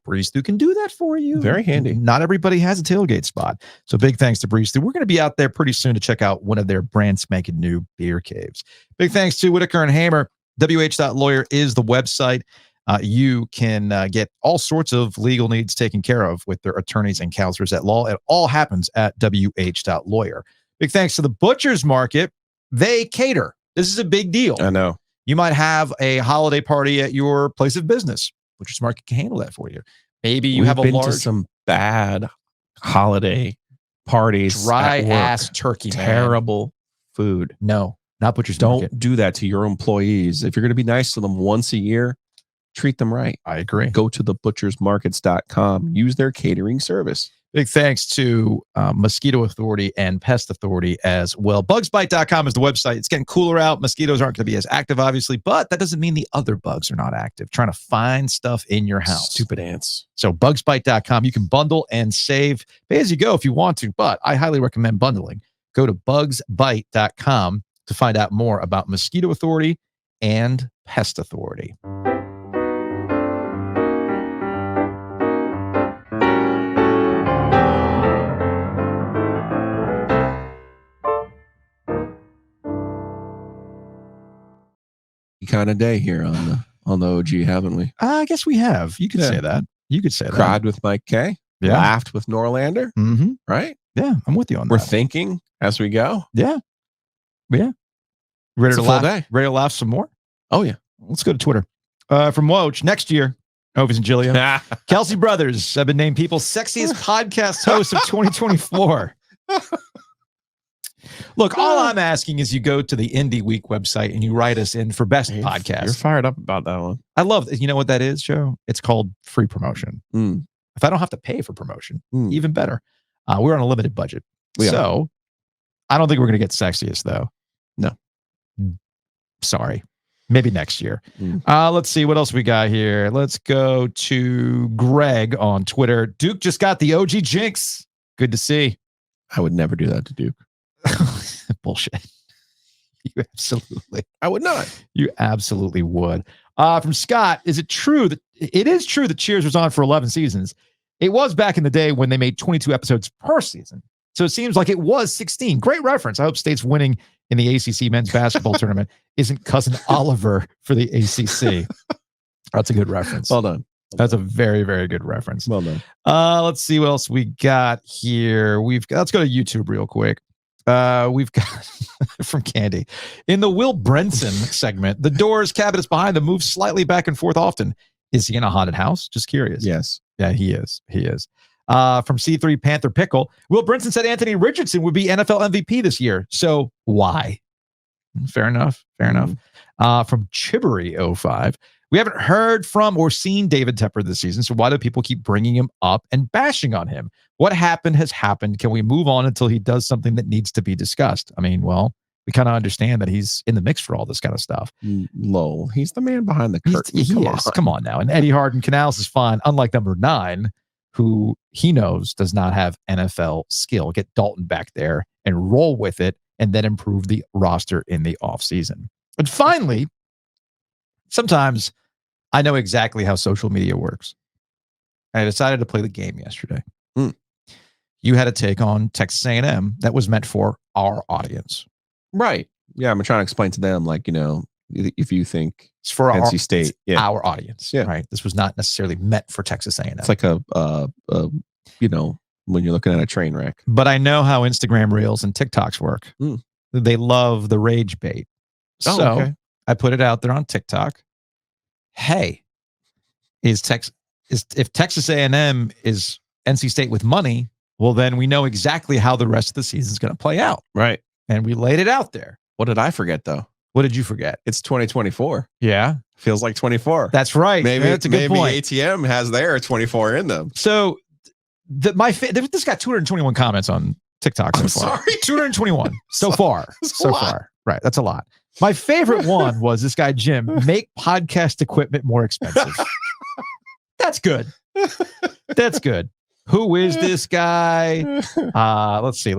Breeze Through can do that for you. Very handy. Not everybody has a tailgate spot. So big thanks to Breeze Through. We're going to be out there pretty soon to check out one of their brand spanking new beer caves. Big thanks to Whitaker and Hamer. WH.lawyer is the website. You can get all sorts of legal needs taken care of with their attorneys and counselors at law. It all happens at WH.lawyer. Big thanks to the Butcher's Market. They cater. This is a big deal. I know. You might have a holiday party at your place of business. Butcher's Market can handle that for you. Maybe you have a been large, to some bad holiday parties. dry ass turkey. Terrible food. No, not Butcher's Don't Market. do that to your employees. If you're going to be nice to them once a year, treat them right. I agree. Go to thebutchersmarkets.com. Use their catering service. Big thanks to Mosquito Authority and Pest Authority as well. Bugsbite.com is the website. It's getting cooler out. Mosquitoes aren't going to be as active, obviously, but that doesn't mean the other bugs are not active. Trying to find stuff in your house. Stupid ants. So bugsbite.com. You can bundle and save. Pay as you go if you want to, but I highly recommend bundling. Go to bugsbite.com to find out more about Mosquito Authority and Pest Authority. Kind of day here on on the OG, haven't we? I guess we have. You could Yeah. say that. You could say that. Cried with Mike Kaye. Yeah. Laughed with Norlander. Mm-hmm. Right? Yeah, I'm with you on We're that. thinking as we go. Yeah. Yeah. Ready It's to a full laugh? day. Ready to laugh some more? Oh, yeah. Let's go to Twitter. From Woj, next year, Ovies and Giglio. Kelsey Brothers have been named People's Sexiest Podcast Host of 2024. Look, all I'm asking is you go to the Indie Week website and you write us in for best podcast. You're fired up about that one. I love it. You know what that is, Joe? It's called free promotion. Mm. If I don't have to pay for promotion, Mm. even better. We're on a limited budget. We so I don't think we're going to get sexiest, though. No. Sorry. Maybe next year. Mm. Let's see what else we got here. Let's go to Greg on Twitter. Duke just got the OG jinx. Good to see. I would never do that to Duke. Bullshit. You absolutely. I would not. You absolutely would. From Scott, is it true that it is true that Cheers was on for 11 seasons? It was back in the day when they made 22 episodes per season. So it seems like it was 16. Great reference. I hope State's winning in the ACC men's basketball tournament isn't cousin Oliver for the ACC. That's a good reference. Well done. That's a very, very good reference. Well done. Let's see what else we got here. Let's go to YouTube real quick. We've got from Candy in the Will Brenson segment. The doors, cabinets behind them move slightly back and forth often. Is he in a haunted house? Just curious. Yes. Yeah, he is. He is. From C3 Panther Pickle, Will Brinson said Anthony Richardson would be NFL MVP this year. So why? Fair enough. Fair enough. From Chibbery05, we haven't heard from or seen David Tepper this season. So why do people keep bringing him up and bashing on him? What happened has happened. Can we move on until he does something that needs to be discussed? I mean, well, we kind of understand that he's in the mix for all this kind of stuff. Lol. He's the man behind the curtain. He is. Come on now. And Eddie Harden Canals is fine, unlike number 9, who he knows does not have NFL skill. Get Dalton back there and roll with it and then improve the roster in the offseason. And finally, sometimes I know exactly how social media works. I decided to play the game yesterday. You had a take on Texas A&M that was meant for our audience. Right. Yeah, I'm trying to explain to them, like, if you think It's for NC State, our audience. Yeah. Right. This was not necessarily meant for Texas A&M. It's like when you're looking at a train wreck. But I know how Instagram Reels and TikToks work. They love the rage bait. Oh, So okay. I put it out there on TikTok. Hey, if Texas A&M is NC State with money, well, then we know exactly how the rest of the season is going to play out. Right. And we laid it out there. What did I forget, though? What did you forget? It's 2024. Yeah. Feels like 24. That's right. Maybe That's a good point. ATM has their 24 in them. So this got 221 comments on TikTok so far. Sorry. 221 so far. So far. Right. That's a lot. My favorite one was this guy, Jim, make podcast equipment more expensive. That's good. That's good. Who is this guy? Let's see.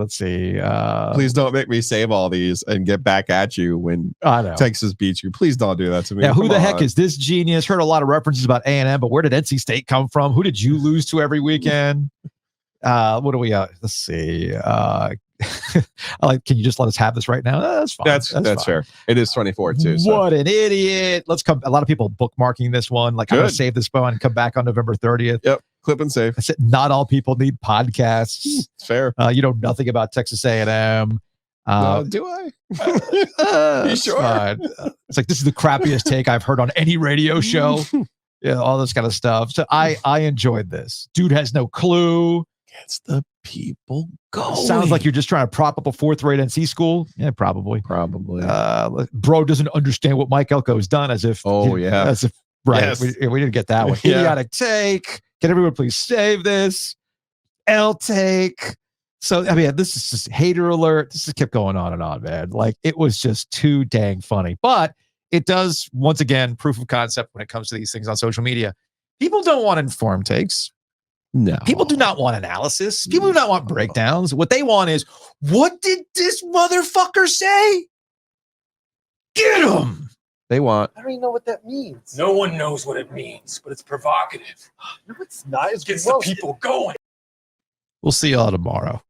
Please don't make me save all these and get back at you when I know. Texas beats you. Please don't do that to me. Yeah, who Come the heck on. is this genius? Heard a lot of references about A&M, but where did NC State come from? Who did you lose to every weekend? What do we? Let's see. Can you just let us have this right now? That's fine. That's fine. fair. It is 24 too. So. What an idiot! Let's come. A lot of people bookmarking this one. Like, I'm gonna Good. save this phone and come back on November 30th. Yep. Clip and save. I said, not all people need podcasts. It's fair. You know nothing about Texas A&M. Do I? You You sure? It's like, this is the crappiest take I've heard on any radio show. Yeah, all this kind of stuff. So I enjoyed this. Dude has no clue. Gets the people going. Sounds like you're just trying to prop up a 4th-rate NC school. Yeah, probably. Bro doesn't understand what Mike Elko has done, as if. Oh, yeah. As if, right. Yes. We didn't get that one. Yeah. Idiotic take. Can everyone please save this? L take. So, I mean, this is just hater alert. This just kept going on and on, man. Like, it was just too dang funny. But it does, once again, proof of concept when it comes to these things on social media. People don't want informed takes. No. People do not want analysis. People do not want breakdowns. What they want is, what did this motherfucker say? Get him. They want. I don't even know what that means. No one knows what it means, but it's provocative. No, it's not. It Gets the people going. We'll see y'all tomorrow.